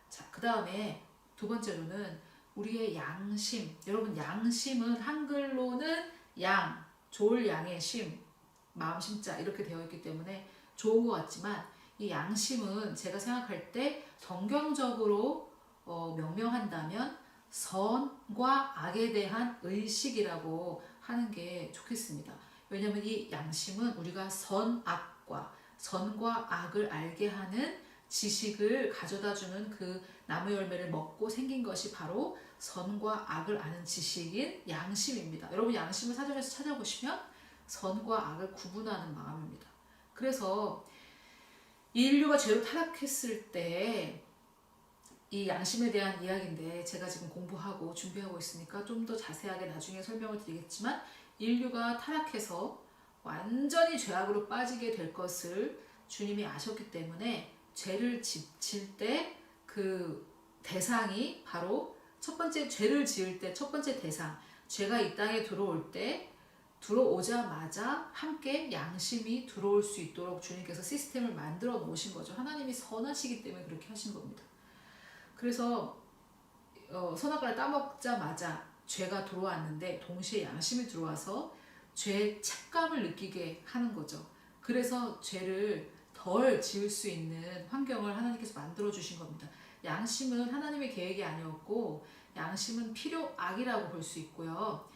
자, 그 다음에 두 번째로는 우리의 양심. 여러분, 양심은 한글로는 양, 좋을 양의 심, 마음 심자 이렇게 되어 있기 때문에 좋은 것 같지만 이 양심은 제가 생각할 때 성경적으로 명명한다면 선과 악에 대한 의식이라고 하는 게 좋겠습니다. 왜냐하면 이 양심은 우리가 선과 악을 알게 하는 지식을 가져다주는 그 나무 열매를 먹고 생긴 것이 바로 선과 악을 아는 지식인 양심입니다. 여러분, 양심을 사전에서 찾아보시면 선과 악을 구분하는 마음입니다. 그래서 인류가 죄로 타락했을 때 이 양심에 대한 이야기인데 제가 지금 공부하고 준비하고 있으니까 좀 더 자세하게 나중에 설명을 드리겠지만 인류가 타락해서 완전히 죄악으로 빠지게 될 것을 주님이 아셨기 때문에 죄를 질 때 그 대상이 바로 첫 번째 죄를 지을 때 첫 번째 대상, 죄가 이 땅에 들어올 때 들어오자마자 함께 양심이 들어올 수 있도록 주님께서 시스템을 만들어 놓으신 거죠. 하나님이 선하시기 때문에 그렇게 하신 겁니다. 그래서 선악과를 따먹자마자 죄가 들어왔는데 동시에 양심이 들어와서 죄의 책감을 느끼게 하는 거죠. 그래서 죄를 덜 지을 수 있는 환경을 하나님께서 만들어 주신 겁니다. 양심은 하나님의 계획이 아니었고 양심은 필요악이라고 볼 수 있고요.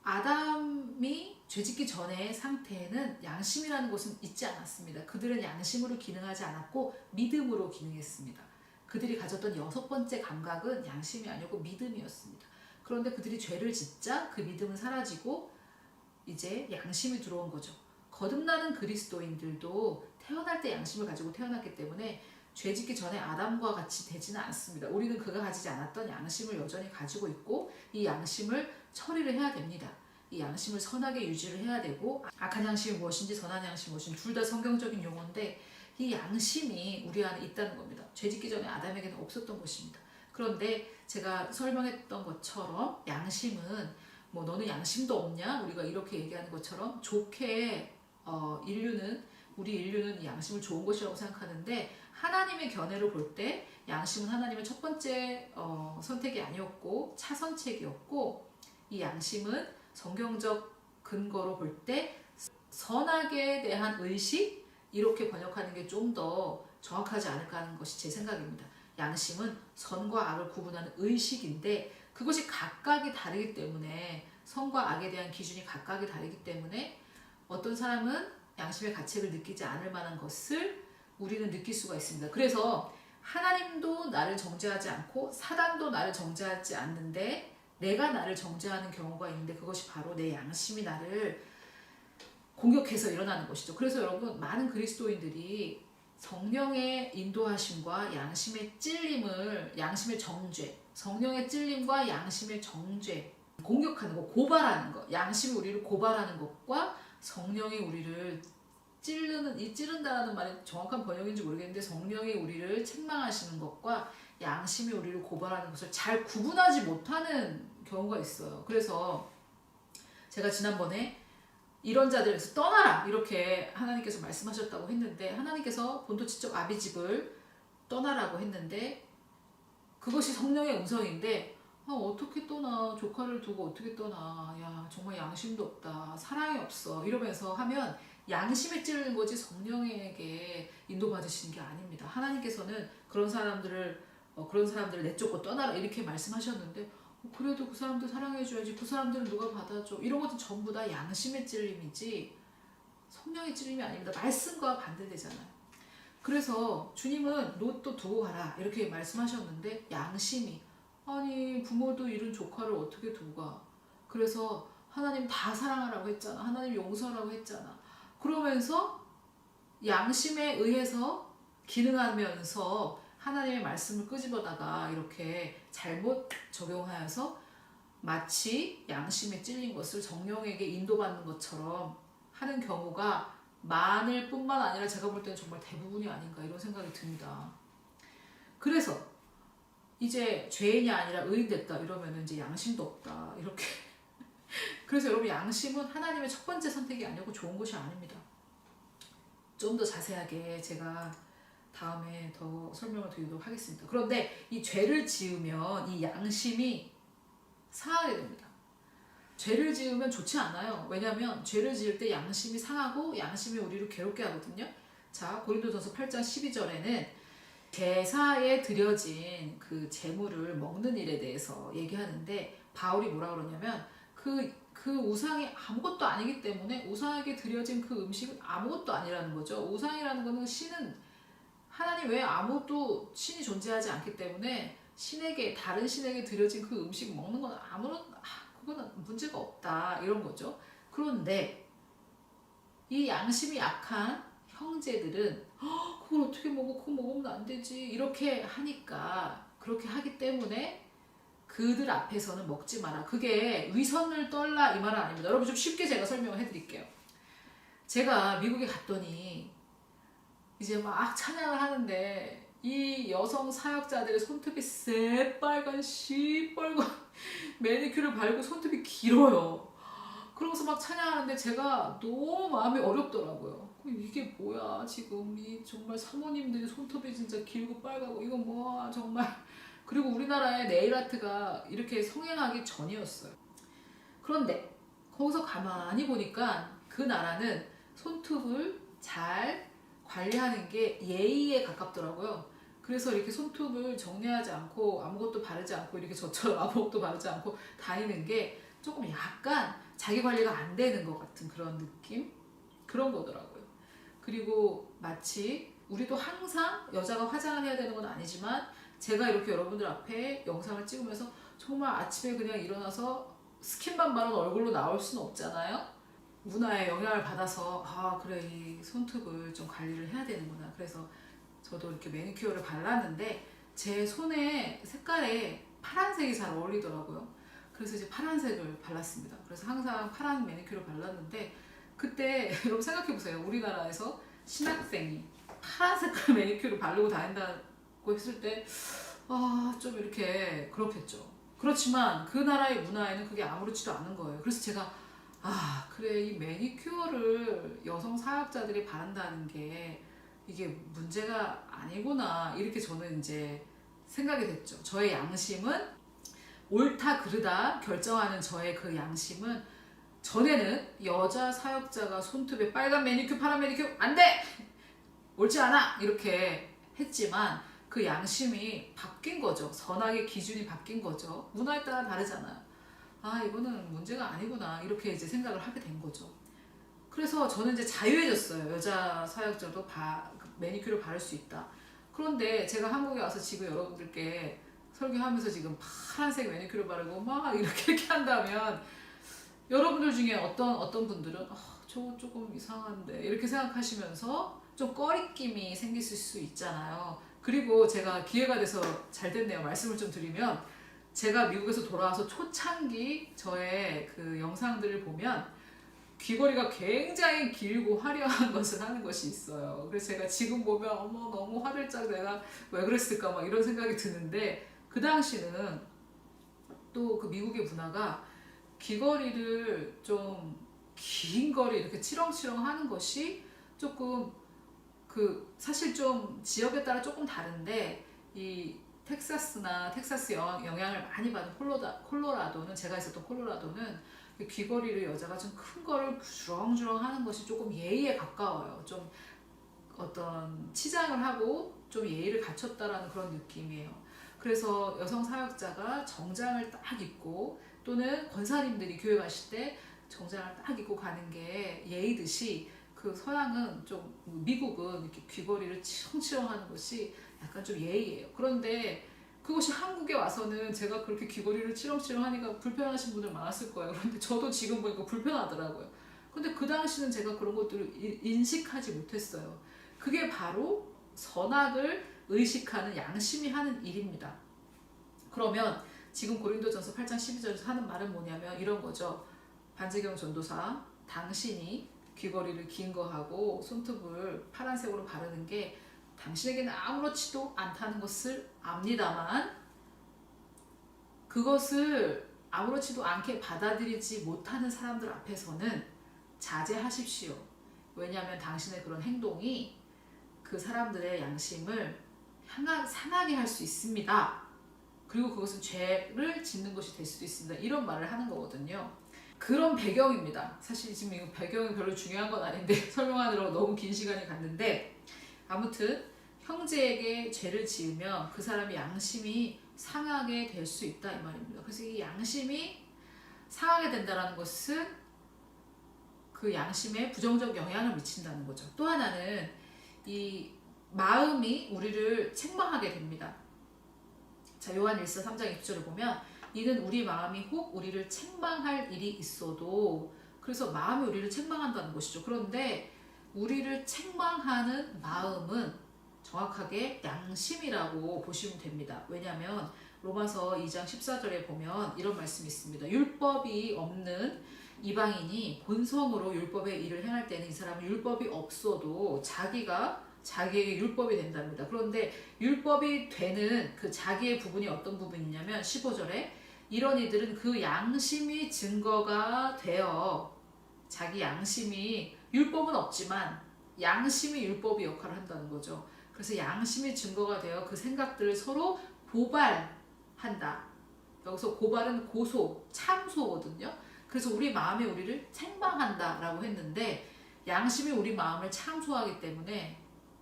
아담이 죄짓기 전의 상태에는 양심이라는 것은 있지 않았습니다. 그들은 양심으로 기능하지 않았고 믿음으로 기능했습니다. 그들이 가졌던 6번째 감각은 양심이 아니고 믿음이었습니다. 그런데 그들이 죄를 짓자 그 믿음은 사라지고 이제 양심이 들어온 거죠. 거듭나는 그리스도인들도 태어날 때 양심을 가지고 태어났기 때문에 죄짓기 전에 아담과 같이 되지는 않습니다. 우리는 그가 가지지 않았던 양심을 여전히 가지고 있고 이 양심을 처리를 해야 됩니다. 이 양심을 선하게 유지를 해야 되고 악한 양심이 무엇인지 선한 양심이 무엇인지 둘 다 성경적인 용어인데 이 양심이 우리 안에 있다는 겁니다. 죄짓기 전에 아담에게는 없었던 것입니다. 그런데 제가 설명했던 것처럼 양심은 뭐 너는 양심도 없냐? 우리가 이렇게 얘기하는 것처럼 좋게 우리 인류는 양심을 좋은 것이라고 생각하는데 하나님의 견해로 볼 때 양심은 하나님의 첫 번째 선택이 아니었고 차선책이었고 이 양심은 성경적 근거로 볼 때 선악에 대한 의식 이렇게 번역하는 게 좀 더 정확하지 않을까 하는 것이 제 생각입니다. 양심은 선과 악을 구분하는 의식인데 그것이 각각이 다르기 때문에 선과 악에 대한 기준이 각각이 다르기 때문에 어떤 사람은 양심의 가책을 느끼지 않을 만한 것을 우리는 느낄 수가 있습니다. 그래서 하나님도 나를 정죄하지 않고 사단도 나를 정죄하지 않는데 내가 나를 정죄하는 경우가 있는데 그것이 바로 내 양심이 나를 공격해서 일어나는 것이죠. 그래서 여러분 많은 그리스도인들이 성령의 인도하심과 양심의 찔림을 양심의 정죄 성령의 찔림과 양심의 정죄 공격하는 것 고발하는 것 양심이 우리를 고발하는 것과 성령이 우리를 찌른다라는 말이 정확한 번역인지 모르겠는데 성령이 우리를 책망하시는 것과 양심이 우리를 고발하는 것을 잘 구분하지 못하는 경우가 있어요. 그래서 제가 지난번에 이런 자들에서 떠나라 이렇게 하나님께서 말씀하셨다고 했는데 하나님께서 본토치적 아비집을 떠나라고 했는데 그것이 성령의 음성인데 어떻게 떠나 조카를 두고 어떻게 떠나 야 정말 양심도 없다 사랑이 없어 이러면서 하면 양심에 찌르는 거지 성령에게 인도받으시는 게 아닙니다. 하나님께서는 그런 사람들을 내쫓고 떠나라 이렇게 말씀하셨는데 그래도 그 사람들 사랑해줘야지 그 사람들은 누가 받아줘 이런 것도 전부 다 양심의 찔림이지 성령의 찔림이 아닙니다. 말씀과 반대되잖아요. 그래서 주님은 롯도 두고 가라 이렇게 말씀하셨는데 양심이 아니 부모도 잃은 조카를 어떻게 두고 가 그래서 하나님 다 사랑하라고 했잖아 하나님 용서하라고 했잖아 그러면서 양심에 의해서 기능하면서 하나님의 말씀을 끄집어다가 이렇게 잘못 적용하여서 마치 양심에 찔린 것을 성령에게 인도받는 것처럼 하는 경우가 많을 뿐만 아니라 제가 볼 때는 정말 대부분이 아닌가 이런 생각이 듭니다. 그래서 이제 죄인이 아니라 의인 됐다 이러면 이제 양심도 없다 이렇게 그래서 여러분 양심은 하나님의 첫 번째 선택이 아니고 좋은 것이 아닙니다. 좀 더 자세하게 제가 다음에 더 설명을 드리도록 하겠습니다. 그런데 이 죄를 지으면 이 양심이 상하게 됩니다. 죄를 지으면 좋지 않아요. 왜냐하면 죄를 지을 때 양심이 상하고 양심이 우리를 괴롭게 하거든요. 자 고린도전서 8장 12절에는 제사에 드려진 그 제물을 먹는 일에 대해서 얘기하는데 바울이 뭐라 그러냐면 그 우상이 아무것도 아니기 때문에 우상에게 드려진 그 음식은 아무것도 아니라는 거죠. 우상이라는 거는 신은 하나님 외에 아무도 신이 존재하지 않기 때문에 다른 신에게 드려진 그 음식 먹는 건 그거는 문제가 없다 이런 거죠. 그런데 이 양심이 약한 형제들은 그걸 어떻게 먹어 그거 먹으면 안 되지 이렇게 하니까 그렇게 하기 때문에 그들 앞에서는 먹지 마라. 그게 위선을 떨라 이 말은 아닙니다. 여러분 좀 쉽게 제가 설명을 해드릴게요. 제가 미국에 갔더니 이제 막 찬양을 하는데 이 여성 사역자들의 손톱이 새빨간 시뻘건 매니큐를 바르고 손톱이 길어요. 그러고서 막 찬양하는데 제가 너무 마음이 어렵더라고요. 이게 뭐야 지금 이 정말 사모님들이 손톱이 진짜 길고 빨갛고 이거 뭐야 정말. 그리고 우리나라의 네일아트가 이렇게 성행하기 전이었어요. 그런데 거기서 가만히 보니까 그 나라는 손톱을 잘 관리하는 게 예의에 가깝더라고요. 그래서 이렇게 손톱을 정리하지 않고 아무것도 바르지 않고 이렇게 저처럼 아무것도 바르지 않고 다니는 게 조금 약간 자기 관리가 안 되는 것 같은 그런 느낌? 그런 거더라고요. 그리고 마치 우리도 항상 여자가 화장을 해야 되는 건 아니지만 제가 이렇게 여러분들 앞에 영상을 찍으면서 정말 아침에 그냥 일어나서 스킨만 바른 얼굴로 나올 수는 없잖아요. 문화의 영향을 받아서 아 그래 이 손톱을 좀 관리를 해야 되는구나. 그래서 저도 이렇게 매니큐어를 발랐는데 제 손의 색깔에 파란색이 잘 어울리더라고요. 그래서 이제 파란색을 발랐습니다. 그래서 항상 파란 매니큐어를 발랐는데 그때 여러분 생각해보세요. 우리나라에서 신학생이 파란 색깔 매니큐어를 바르고 다닌다고 했을 때 아, 좀 이렇게 그렇겠죠. 그렇지만 그 나라의 문화에는 그게 아무렇지도 않은 거예요. 그래서 제가 아 그래 이 매니큐어를 여성 사역자들이 바른다는 게 이게 문제가 아니구나 이렇게 저는 이제 생각이 됐죠. 저의 양심은 옳다 그르다 결정하는 저의 그 양심은 전에는 여자 사역자가 손톱에 빨간 매니큐어 파란 매니큐어 안 돼! 옳지 않아! 이렇게 했지만 그 양심이 바뀐 거죠. 선악의 기준이 바뀐 거죠. 문화에 따라 다르잖아요. 아 이거는 문제가 아니구나 이렇게 이제 생각을 하게 된 거죠. 그래서 저는 이제 자유해졌어요. 여자 사역자도 매니큐어를 바를 수 있다. 그런데 제가 한국에 와서 지금 여러분들께 설교하면서 지금 파란색 매니큐어를 바르고 막 이렇게 한다면 여러분들 중에 어떤 분들은 저거 조금 이상한데 이렇게 생각하시면서 좀 꺼리낌이 생기실 수 있잖아요. 그리고 제가 기회가 돼서 잘 됐네요. 말씀을 좀 드리면 제가 미국에서 돌아와서 초창기 저의 그 영상들을 보면 귀걸이가 굉장히 길고 화려한 것을 하는 것이 있어요. 그래서 제가 지금 보면 어머 너무 화들짝 내가 왜 그랬을까 막 이런 생각이 드는데 그 당시는 또 그 미국의 문화가 귀걸이를 좀 긴 거를 이렇게 치렁치렁 하는 것이 조금 그 사실 좀 지역에 따라 조금 다른데 이 텍사스 영향을 많이 받은 콜로라도는 제가 있었던 콜로라도는 귀걸이를 여자가 좀 큰 거를 주렁주렁 하는 것이 조금 예의에 가까워요. 좀 어떤 치장을 하고 좀 예의를 갖췄다라는 그런 느낌이에요. 그래서 여성 사역자가 정장을 딱 입고 또는 권사님들이 교회 가실 때 정장을 딱 입고 가는 게 예의듯이 그 서양은 좀 미국은 이렇게 귀걸이를 치렁치렁 하는 것이 약간 좀 예의예요. 그런데 그것이 한국에 와서는 제가 그렇게 귀걸이를 치렁치렁 하니까 불편하신 분들 많았을 거예요. 그런데 저도 지금 보니까 불편하더라고요. 근데 그 당시는 제가 그런 것들을 인식하지 못했어요. 그게 바로 선악을 의식하는 양심이 하는 일입니다. 그러면 지금 고린도전서 8장 12절에서 하는 말은 뭐냐면 이런 거죠. 반재경 전도사, 당신이 귀걸이를 긴 거 하고 손톱을 파란색으로 바르는 게 당신에게는 아무렇지도 않다는 것을 압니다만 그것을 아무렇지도 않게 받아들이지 못하는 사람들 앞에서는 자제하십시오. 왜냐하면 당신의 그런 행동이 그 사람들의 양심을 상하게 할 수 있습니다. 그리고 그것은 죄를 짓는 것이 될 수도 있습니다. 이런 말을 하는 거거든요. 그런 배경입니다. 사실 지금 이 배경이 별로 중요한 건 아닌데 설명하느라고 너무 긴 시간이 갔는데 아무튼 형제에게 죄를 지으면 그 사람의 양심이 상하게 될 수 있다 이 말입니다. 그래서 이 양심이 상하게 된다는 것은 그 양심에 부정적 영향을 미친다는 거죠. 또 하나는 이 마음이 우리를 책망하게 됩니다. 자, 요한일서 3장 20절을 보면 이는 우리 마음이 혹 우리를 책망할 일이 있어도 그래서 마음이 우리를 책망한다는 것이죠. 그런데 우리를 책망하는 마음은 정확하게 양심이라고 보시면 됩니다. 왜냐하면 로마서 2장 14절에 보면 이런 말씀이 있습니다. 율법이 없는 이방인이 본성으로 율법의 일을 행할 때는 이 사람은 율법이 없어도 자기에게 율법이 된답니다. 그런데 율법이 되는 그 자기의 부분이 어떤 부분이냐면 15절에 이런 이들은 그 양심이 증거가 되어 자기 양심이 율법은 없지만 양심이 율법의 역할을 한다는 거죠. 그래서 양심이 증거가 되어 그 생각들을 서로 고발한다. 여기서 고발은 고소, 참소거든요. 그래서 우리 마음이 우리를 책망한다라고 했는데 양심이 우리 마음을 참소하기 때문에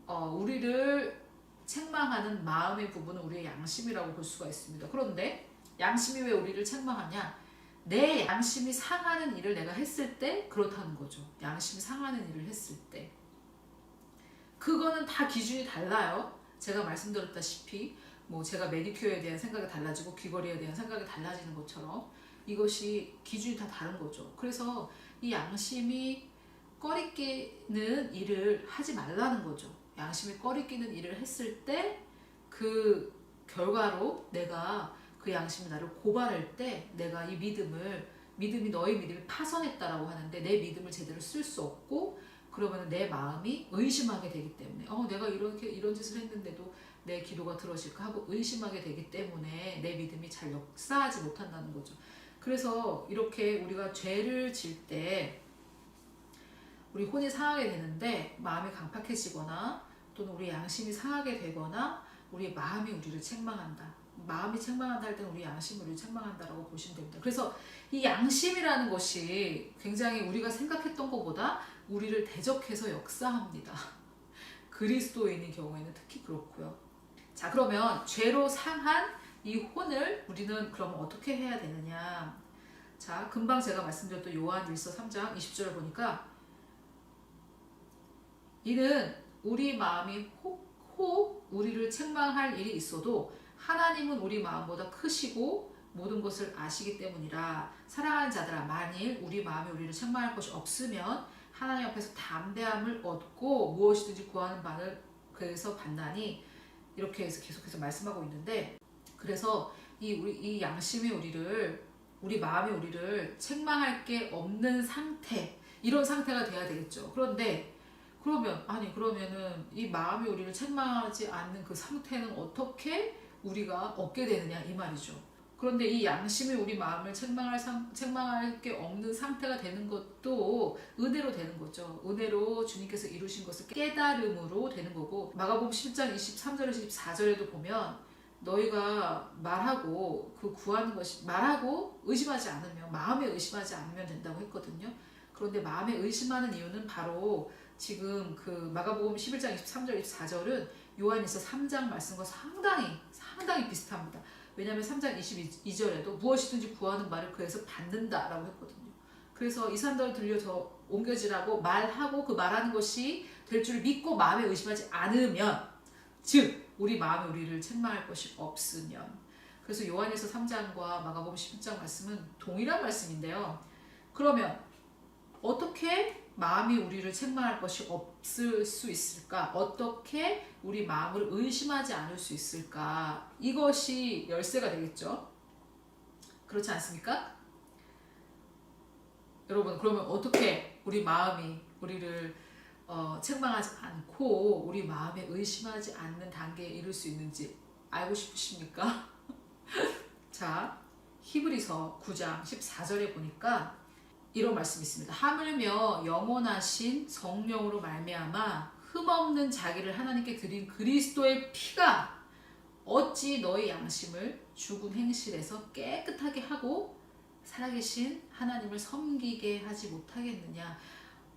우리를 책망하는 마음의 부분은 우리의 양심이라고 볼 수가 있습니다. 그런데 양심이 왜 우리를 책망하냐? 내 양심이 상하는 일을 내가 했을 때 그렇다는 거죠. 양심이 상하는 일을 했을 때. 그거는 다 기준이 달라요. 제가 말씀드렸다시피 뭐 제가 매니큐어에 대한 생각이 달라지고 귀걸이에 대한 생각이 달라지는 것처럼 이것이 기준이 다 다른 거죠. 그래서 이 양심이 꺼리끼는 일을 하지 말라는 거죠. 양심이 꺼리끼는 일을 했을 때 그 결과로 내가 그 양심이 나를 고발할 때 내가 이 믿음이 너의 믿음을 파손했다라고 하는데 내 믿음을 제대로 쓸 수 없고 그러면 내 마음이 의심하게 되기 때문에 내가 이런 짓을 했는데도 내 기도가 들어질까 하고 의심하게 되기 때문에 내 믿음이 잘 역사하지 못한다는 거죠. 그래서 이렇게 우리가 죄를 질 때 우리 혼이 상하게 되는데 마음이 강팍해지거나 또는 우리 양심이 상하게 되거나 우리 마음이 우리를 책망한다. 마음이 책망한다 할 때는 우리 양심이 우리를 책망한다라고 보시면 됩니다. 그래서 이 양심이라는 것이 굉장히 우리가 생각했던 것보다 우리를 대적해서 역사합니다. 그리스도인의 경우에는 특히 그렇고요. 자, 그러면 죄로 상한 이 혼을 우리는 그럼 어떻게 해야 되느냐? 자, 금방 제가 말씀드렸던 요한일서 3장 20절을 보니까 이는 우리 마음이 혹 우리를 책망할 일이 있어도 하나님은 우리 마음보다 크시고 모든 것을 아시기 때문이라. 사랑하는 자들아, 만일 우리 마음이 우리를 책망할 것이 없으면 하나님 앞에서 담대함을 얻고 무엇이든지 구하는 바를 그래서 받나니, 이렇게 해서 계속해서 말씀하고 있는데, 그래서 이 양심이 우리 마음이 우리를 책망할 게 없는 상태, 이런 상태가 돼야 되겠죠. 그러면은 이 마음이 우리를 책망하지 않는 그 상태는 어떻게 우리가 얻게 되느냐 이 말이죠. 그런데 이 양심이 우리 마음을 책망할 게 없는 상태가 되는 것도 은혜로 되는 거죠. 은혜로 주님께서 이루신 것을 깨달음으로 되는 거고, 마가복음 10장 23절에서 24절에도 보면 너희가 말하고 의심하지 않으면, 마음에 의심하지 않으면 된다고 했거든요. 그런데 마음에 의심하는 이유는 바로 지금 그 마가복음 11장 23절 24절은 요한일서 3장 말씀과 상당히 비슷합니다. 왜냐하면 3장 22절에도 무엇이든지 구하는 바를 그에서 받는다라고 했거든요. 그래서 이 산더를 들려서 옮겨지라고 말하고 그 말하는 것이 될 줄 믿고 마음에 의심하지 않으면, 즉 우리 마음이 우리를 책망할 것이 없으면. 그래서 요한일서 3장과 마가복음 11장 말씀은 동일한 말씀인데요. 그러면 어떻게 마음이 우리를 책망할 것이 없을 수 있을까? 어떻게 우리 마음을 의심하지 않을 수 있을까? 이것이 열쇠가 되겠죠. 그렇지 않습니까? 여러분, 그러면 어떻게 우리 마음이 우리를 책망하지 않고 우리 마음에 의심하지 않는 단계에 이를 수 있는지 알고 싶으십니까? 자, 히브리서 9장 14절에 보니까 이런 말씀이 있습니다. 하물며 영원하신 성령으로 말미암아 흠없는 자기를 하나님께 드린 그리스도의 피가 어찌 너희 양심을 죽은 행실에서 깨끗하게 하고 살아계신 하나님을 섬기게 하지 못하겠느냐.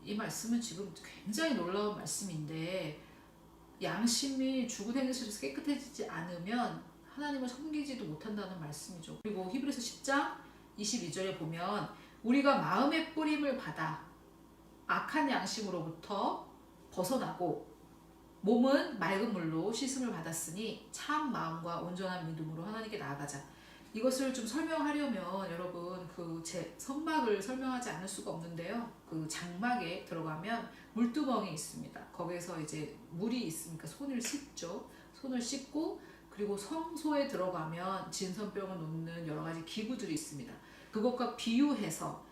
이 말씀은 지금 굉장히 놀라운 말씀인데, 양심이 죽은 행실에서 깨끗해지지 않으면 하나님을 섬기지도 못한다는 말씀이죠. 그리고 히브리서 10장 22절에 보면 우리가 마음의 뿌림을 받아 악한 양심으로부터 벗어나고 몸은 맑은 물로 씻음을 받았으니 참 마음과 온전한 믿음으로 하나님께 나아가자. 이것을 좀 설명하려면 여러분 제 선막을 설명하지 않을 수가 없는데요. 그 장막에 들어가면 물두멍이 있습니다. 거기에서 이제 물이 있으니까 손을 씻죠. 손을 씻고, 그리고 성소에 들어가면 진선병을 놓는 여러 가지 기구들이 있습니다. 그것과 비유해서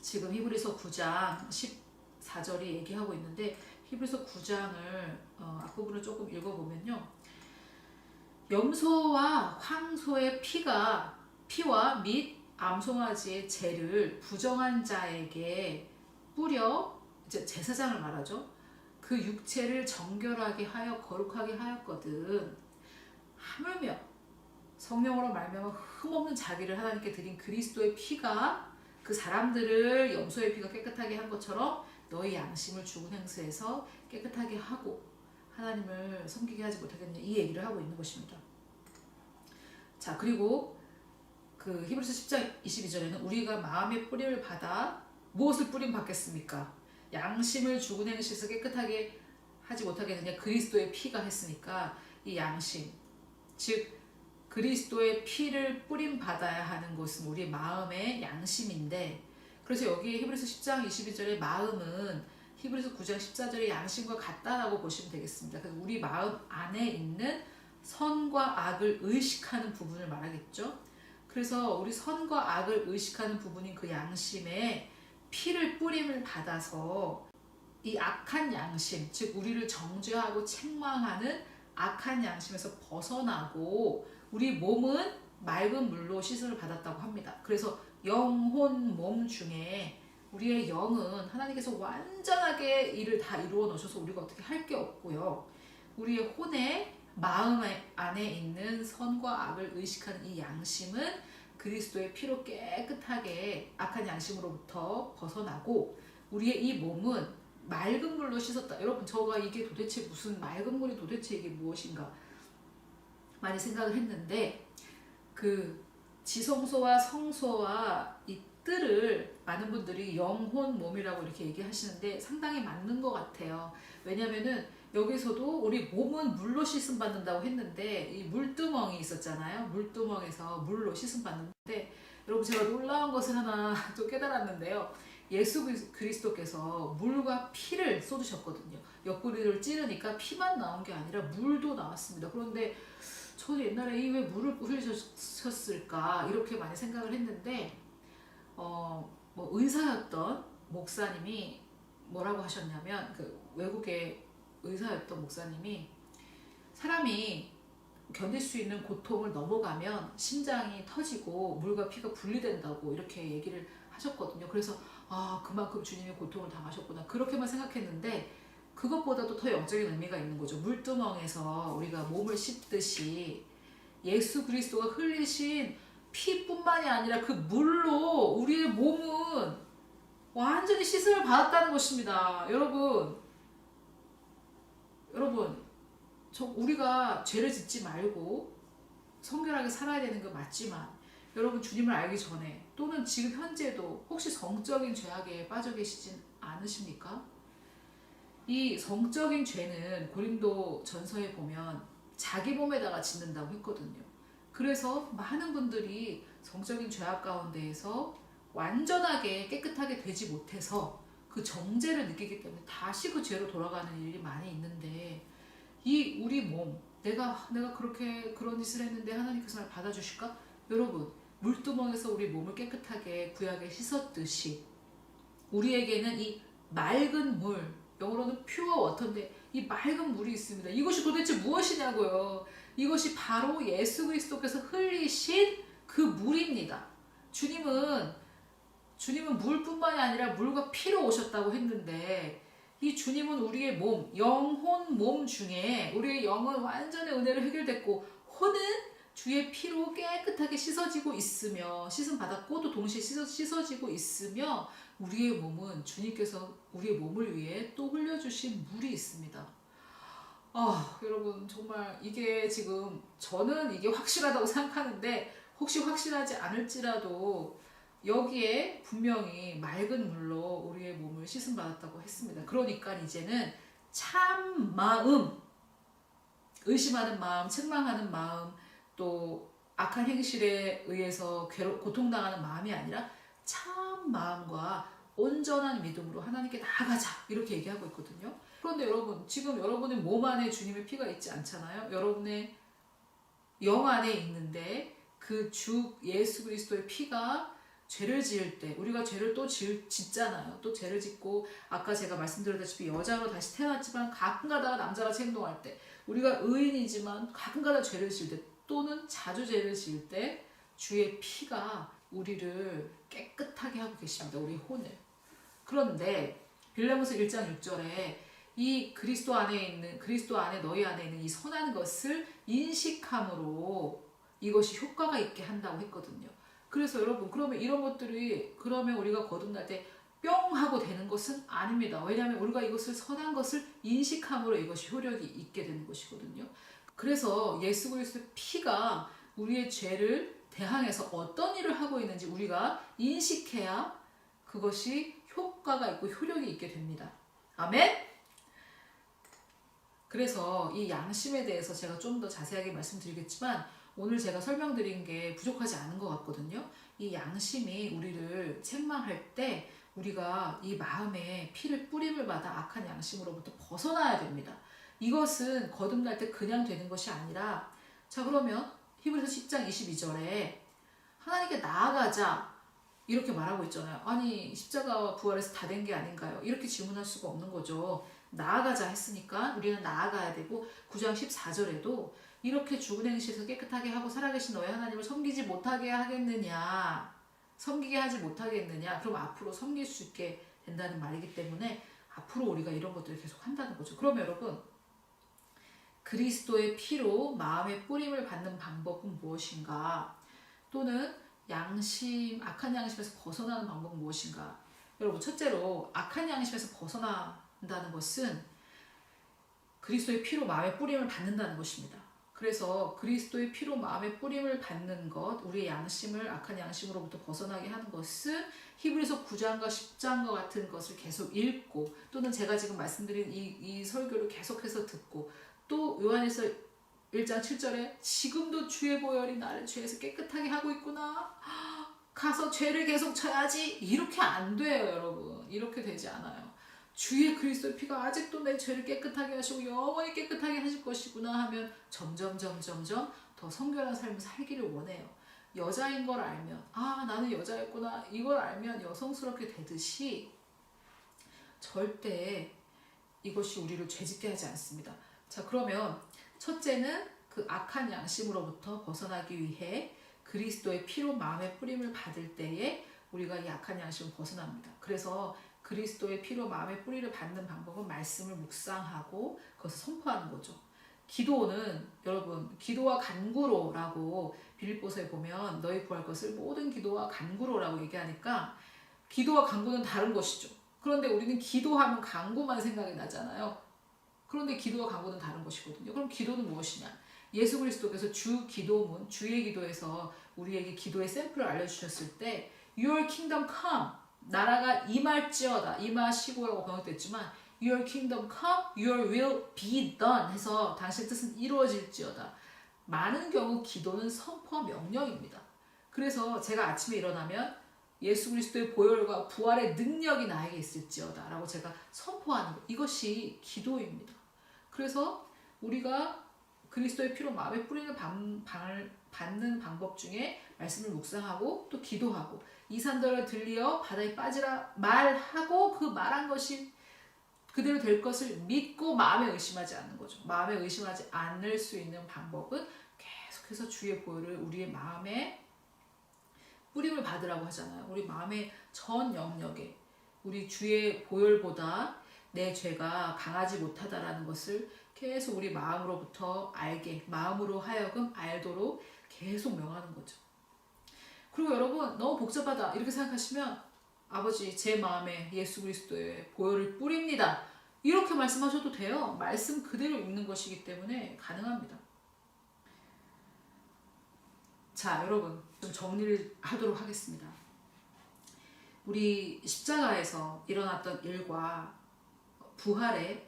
지금 히브리서 9장 14절이 얘기하고 있는데, 히브리서 9장을 앞부분을 조금 읽어보면요. 염소와 황소의 피가 피와 및 암송아지의 죄를 부정한 자에게 뿌려, 이제 제사장을 말하죠. 그 육체를 정결하게 하여 거룩하게 하였거든. 하물며 성령으로 말미암아 흠없는 자기를 하나님께 드린 그리스도의 피가 그 사람들을 염소의 피가 깨끗하게 한 것처럼 너희 양심을 죽은 행수에서 깨끗하게 하고 하나님을 섬기게 하지 못하겠느냐, 이 얘기를 하고 있는 것입니다. 자, 그리고 그 히브리서 10장 22절에는 우리가 마음의 뿌림을 받아 무엇을 뿌림 받겠습니까? 양심을 죽은 행실에서 깨끗하게 하지 못하겠느냐, 그리스도의 피가 했으니까 이 양심, 즉 그리스도의 피를 뿌림 받아야 하는 것은 우리 마음의 양심인데, 그래서 여기 히브리서 10장 22절의 마음은 히브리서 9장 14절의 양심과 같다라고 보시면 되겠습니다. 그래서 우리 마음 안에 있는 선과 악을 의식하는 부분을 말하겠죠. 그래서 우리 선과 악을 의식하는 부분인 그 양심에 피를 뿌림을 받아서 이 악한 양심, 즉 우리를 정죄하고 책망하는 악한 양심에서 벗어나고 우리 몸은 맑은 물로 씻음을 받았다고 합니다. 그래서 영혼 몸 중에 우리의 영은 하나님께서 완전하게 일을 다 이루어 놓으셔서 우리가 어떻게 할 게 없고요. 우리의 혼의 마음 안에 있는 선과 악을 의식하는 이 양심은 그리스도의 피로 깨끗하게 악한 양심으로부터 벗어나고 우리의 이 몸은 맑은 물로 씻었다. 여러분, 저가 이게 도대체 무슨 맑은 물이 도대체 이게 무엇인가 많이 생각을 했는데, 그 지성소와 성소와 이 뜰을 많은 분들이 영혼 몸이라고 이렇게 얘기하시는데 상당히 맞는 것 같아요. 왜냐면은 여기서도 우리 몸은 물로 씻음 받는다고 했는데 이 물두멍이 있었잖아요. 물두멍에서 물로 씻음 받는데, 여러분 제가 놀라운 것을 하나 또 깨달았는데요. 예수 그리스도께서 물과 피를 쏟으셨거든요. 옆구리를 찌르니까 피만 나온 게 아니라 물도 나왔습니다. 그런데 저는 옛날에 왜 물을 흘리셨을까 이렇게 많이 생각을 했는데, 뭐 의사였던 목사님이 뭐라고 하셨냐면, 그 외국의 의사였던 목사님이 사람이 견딜 수 있는 고통을 넘어가면 심장이 터지고 물과 피가 분리된다고 이렇게 얘기를 하셨거든요. 그래서 그만큼 주님이 고통을 당하셨구나 그렇게만 생각했는데, 그것보다도 더 영적인 의미가 있는 거죠. 물두멍에서 우리가 몸을 씻듯이 예수 그리스도가 흘리신 피뿐만이 아니라 그 물로 우리의 몸은 완전히 씻음을 받았다는 것입니다. 여러분, 우리가 죄를 짓지 말고 성결하게 살아야 되는 거 맞지만, 여러분 주님을 알기 전에 또는 지금 현재도 혹시 성적인 죄악에 빠져 계시진 않으십니까? 이 성적인 죄는 고린도 전서에 보면 자기 몸에다가 짓는다고 했거든요. 그래서 많은 분들이 성적인 죄악 가운데에서 완전하게 깨끗하게 되지 못해서 그 정죄를 느끼기 때문에 다시 그 죄로 돌아가는 일이 많이 있는데, 이 우리 몸, 내가 그렇게 그런 짓을 했는데 하나님께서 날 받아주실까? 여러분, 물두멍에서 우리 몸을 깨끗하게 구약에 씻었듯이 우리에게는 이 맑은 물, 영어로는 퓨어 워터인데 이 맑은 물이 있습니다. 이것이 도대체 무엇이냐고요. 이것이 바로 예수 그리스도께서 흘리신 그 물입니다. 주님은 물뿐만이 아니라 물과 피로 오셨다고 했는데, 이 주님은 우리의 몸, 영혼 몸 중에 우리의 영은 완전히 은혜로 해결됐고 혼은 주의 피로 깨끗하게 씻어지고 있으며, 씻음 받았고 또 동시에 씻어지고 있으며, 우리의 몸은 주님께서 우리의 몸을 위해 또 흘려주신 물이 있습니다. 여러분 정말 이게 지금 저는 이게 확실하다고 생각하는데, 혹시 확실하지 않을지라도 여기에 분명히 맑은 물로 우리의 몸을 씻음 받았다고 했습니다. 그러니까 이제는 참 마음, 의심하는 마음, 책망하는 마음, 또 악한 행실에 의해서 고통당하는 마음이 아니라 참 마음과 온전한 믿음으로 하나님께 나아가자, 이렇게 얘기하고 있거든요. 그런데 여러분, 지금 여러분의 몸 안에 주님의 피가 있지 않잖아요. 여러분의 영 안에 있는데 그 주 예수 그리스도의 피가 죄를 지을 때, 우리가 죄를 또 짓잖아요. 또 죄를 짓고, 아까 제가 말씀드렸다시피 여자로 다시 태어났지만 가끔 가다가 남자같이 행동할 때, 우리가 의인이지만 가끔 가다 죄를 지을 때, 또는 자주 죄를 지을 때 주의 피가 우리를 깨끗하게 하고 계십니다. 우리 혼을. 그런데 빌레몬서 1장 6절에 이 그리스도 안에 너희 안에 있는 이 선한 것을 인식함으로 이것이 효과가 있게 한다고 했거든요. 그래서 여러분, 그러면 이런 것들이 그러면 우리가 거듭날 때 뿅 하고 되는 것은 아닙니다. 왜냐하면 우리가 이것을 선한 것을 인식함으로 이것이 효력이 있게 되는 것이거든요. 그래서 예수 그리스도의 피가 우리의 죄를 대항해서 어떤 일을 하고 있는지 우리가 인식해야 그것이 효과가 있고 효력이 있게 됩니다. 아멘? 그래서 이 양심에 대해서 제가 좀 더 자세하게 말씀드리겠지만 오늘 제가 설명드린 게 부족하지 않은 것 같거든요. 이 양심이 우리를 책망할 때 우리가 이 마음에 피를 뿌림을 받아 악한 양심으로부터 벗어나야 됩니다. 이것은 거듭날 때 그냥 되는 것이 아니라, 자 그러면 히브리서 10장 22절에 하나님께 나아가자 이렇게 말하고 있잖아요. 아니 십자가와 부활에서 다 된 게 아닌가요? 이렇게 질문할 수가 없는 거죠. 나아가자 했으니까 우리는 나아가야 되고, 9장 14절에도 이렇게 죽은 행실에서 깨끗하게 하고 살아계신 너의 하나님을 섬기지 못하게 하겠느냐, 섬기게 하지 못하겠느냐, 그럼 앞으로 섬길 수 있게 된다는 말이기 때문에 앞으로 우리가 이런 것들을 계속 한다는 거죠. 그러면 여러분, 그리스도의 피로 마음의 뿌림을 받는 방법은 무엇인가? 또는 악한 양심에서 벗어나는 방법은 무엇인가? 여러분, 첫째로 악한 양심에서 벗어난다는 것은 그리스도의 피로 마음의 뿌림을 받는다는 것입니다. 그래서 그리스도의 피로 마음의 뿌림을 받는 것, 우리의 양심을 악한 양심으로부터 벗어나게 하는 것은 히브리서 9장과 10장과 같은 것을 계속 읽고, 또는 제가 지금 말씀드린 이 설교를 계속해서 듣고, 또 요한일서 1장 7절에 지금도 주의 보혈이 나를 죄에서 깨끗하게 하고 있구나, 가서 죄를 계속 쳐야지, 이렇게 안 돼요. 여러분, 이렇게 되지 않아요. 주의 그리스도의 피가 아직도 내 죄를 깨끗하게 하시고 영원히 깨끗하게 하실 것이구나 하면 점점 더 성결한 삶을 살기를 원해요. 여자인 걸 알면, 아 나는 여자였구나, 이걸 알면 여성스럽게 되듯이 절대 이것이 우리를 죄짓게 하지 않습니다. 자 그러면 첫째는 그 악한 양심으로부터 벗어나기 위해 그리스도의 피로 마음의 뿌림을 받을 때에 우리가 이 악한 양심을 벗어납니다. 그래서 그리스도의 피로 마음의 뿌리를 받는 방법은 말씀을 묵상하고 그것을 선포하는 거죠. 기도는 여러분, 기도와 간구로라고 빌립보서에 보면 너희 구할 것을 모든 기도와 간구로라고 얘기하니까 기도와 간구는 다른 것이죠. 그런데 우리는 기도하면 간구만 생각이 나잖아요. 그런데 기도와 간구는 다른 것이거든요. 그럼 기도는 무엇이냐? 예수 그리스도께서 주 기도문, 주의 기도에서 우리에게 기도의 샘플을 알려주셨을 때 Your kingdom come, 나라가 임할지어다, 임하시고라고 번역됐지만 Your kingdom come, Your will be done 해서 당신의 뜻은 이루어질지어다. 많은 경우 기도는 선포 명령입니다. 그래서 제가 아침에 일어나면 예수 그리스도의 보혈과 부활의 능력이 나에게 있을지어다 라고 제가 선포하는 것, 이것이 기도입니다. 그래서 우리가 그리스도의 피로 마음의 뿌리를 받는 방법 중에 말씀을 묵상하고 또 기도하고, 이 산더를 들리어 바다에 빠지라 말하고 그 말한 것이 그대로 될 것을 믿고 마음에 의심하지 않는 거죠. 마음에 의심하지 않을 수 있는 방법은 계속해서 주의 보혈을 우리의 마음에 뿌림을 받으라고 하잖아요. 우리 마음의 전 영역에 우리 주의 보혈보다 내 죄가 강하지 못하다라는 것을 계속 우리 마음으로부터 알게, 마음으로 하여금 알도록 계속 명하는 거죠. 그리고 여러분, 너무 복잡하다 이렇게 생각하시면 아버지 제 마음에 예수 그리스도의 보혈을 뿌립니다 이렇게 말씀하셔도 돼요. 말씀 그대로 읽는 것이기 때문에 가능합니다. 자 여러분, 좀 정리를 하도록 하겠습니다. 우리 십자가에서 일어났던 일과 부활의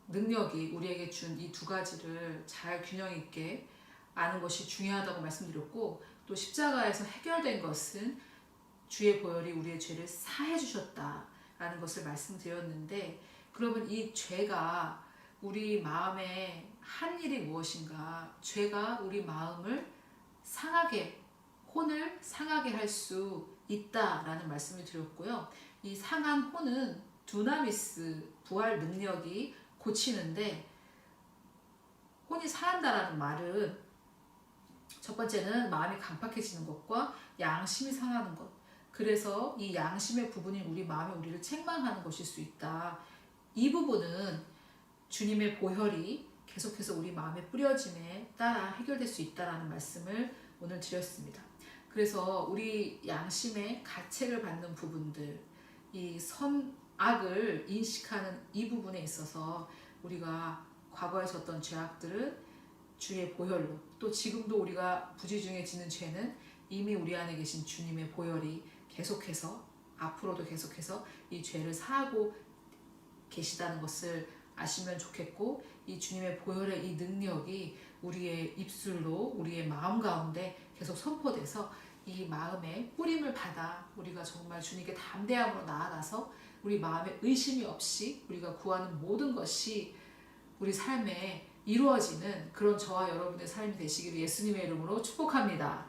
능력이 우리에게 준 이 두 가지를 잘 균형 있게 아는 것이 중요하다고 말씀드렸고, 또 십자가에서 해결된 것은 주의 보혈이 우리의 죄를 사해 주셨다라는 것을 말씀드렸는데, 그러면 이 죄가 우리 마음에 한 일이 무엇인가? 죄가 우리 마음을 상하게, 혼을 상하게 할 수 있다라는 말씀을 드렸고요. 이 상한 혼은 두나미스, 부활 능력이 고치는데, 혼이 상한다라는 말은 첫 번째는 마음이 강팍해지는 것과 양심이 상하는 것. 그래서 이 양심의 부분이 우리 마음에 우리를 책망하는 것일 수 있다. 이 부분은 주님의 보혈이 계속해서 우리 마음에 뿌려짐에 따라 해결될 수 있다라는 말씀을 오늘 드렸습니다. 그래서 우리 양심의 가책을 받는 부분들, 이 선악을 인식하는 이 부분에 있어서 우리가 과거에 졌던 죄악들은 주의 보혈로, 또 지금도 우리가 부지중에 지는 죄는 이미 우리 안에 계신 주님의 보혈이 계속해서 앞으로도 계속해서 이 죄를 사하고 계시다는 것을 아시면 좋겠고, 이 주님의 보혈의 이 능력이 우리의 입술로 우리의 마음 가운데 계속 선포돼서 이 마음에 뿌림을 받아 우리가 정말 주님께 담대함으로 나아가서 우리 마음에 의심이 없이 우리가 구하는 모든 것이 우리 삶에 이루어지는 그런 저와 여러분의 삶이 되시기를 예수님의 이름으로 축복합니다.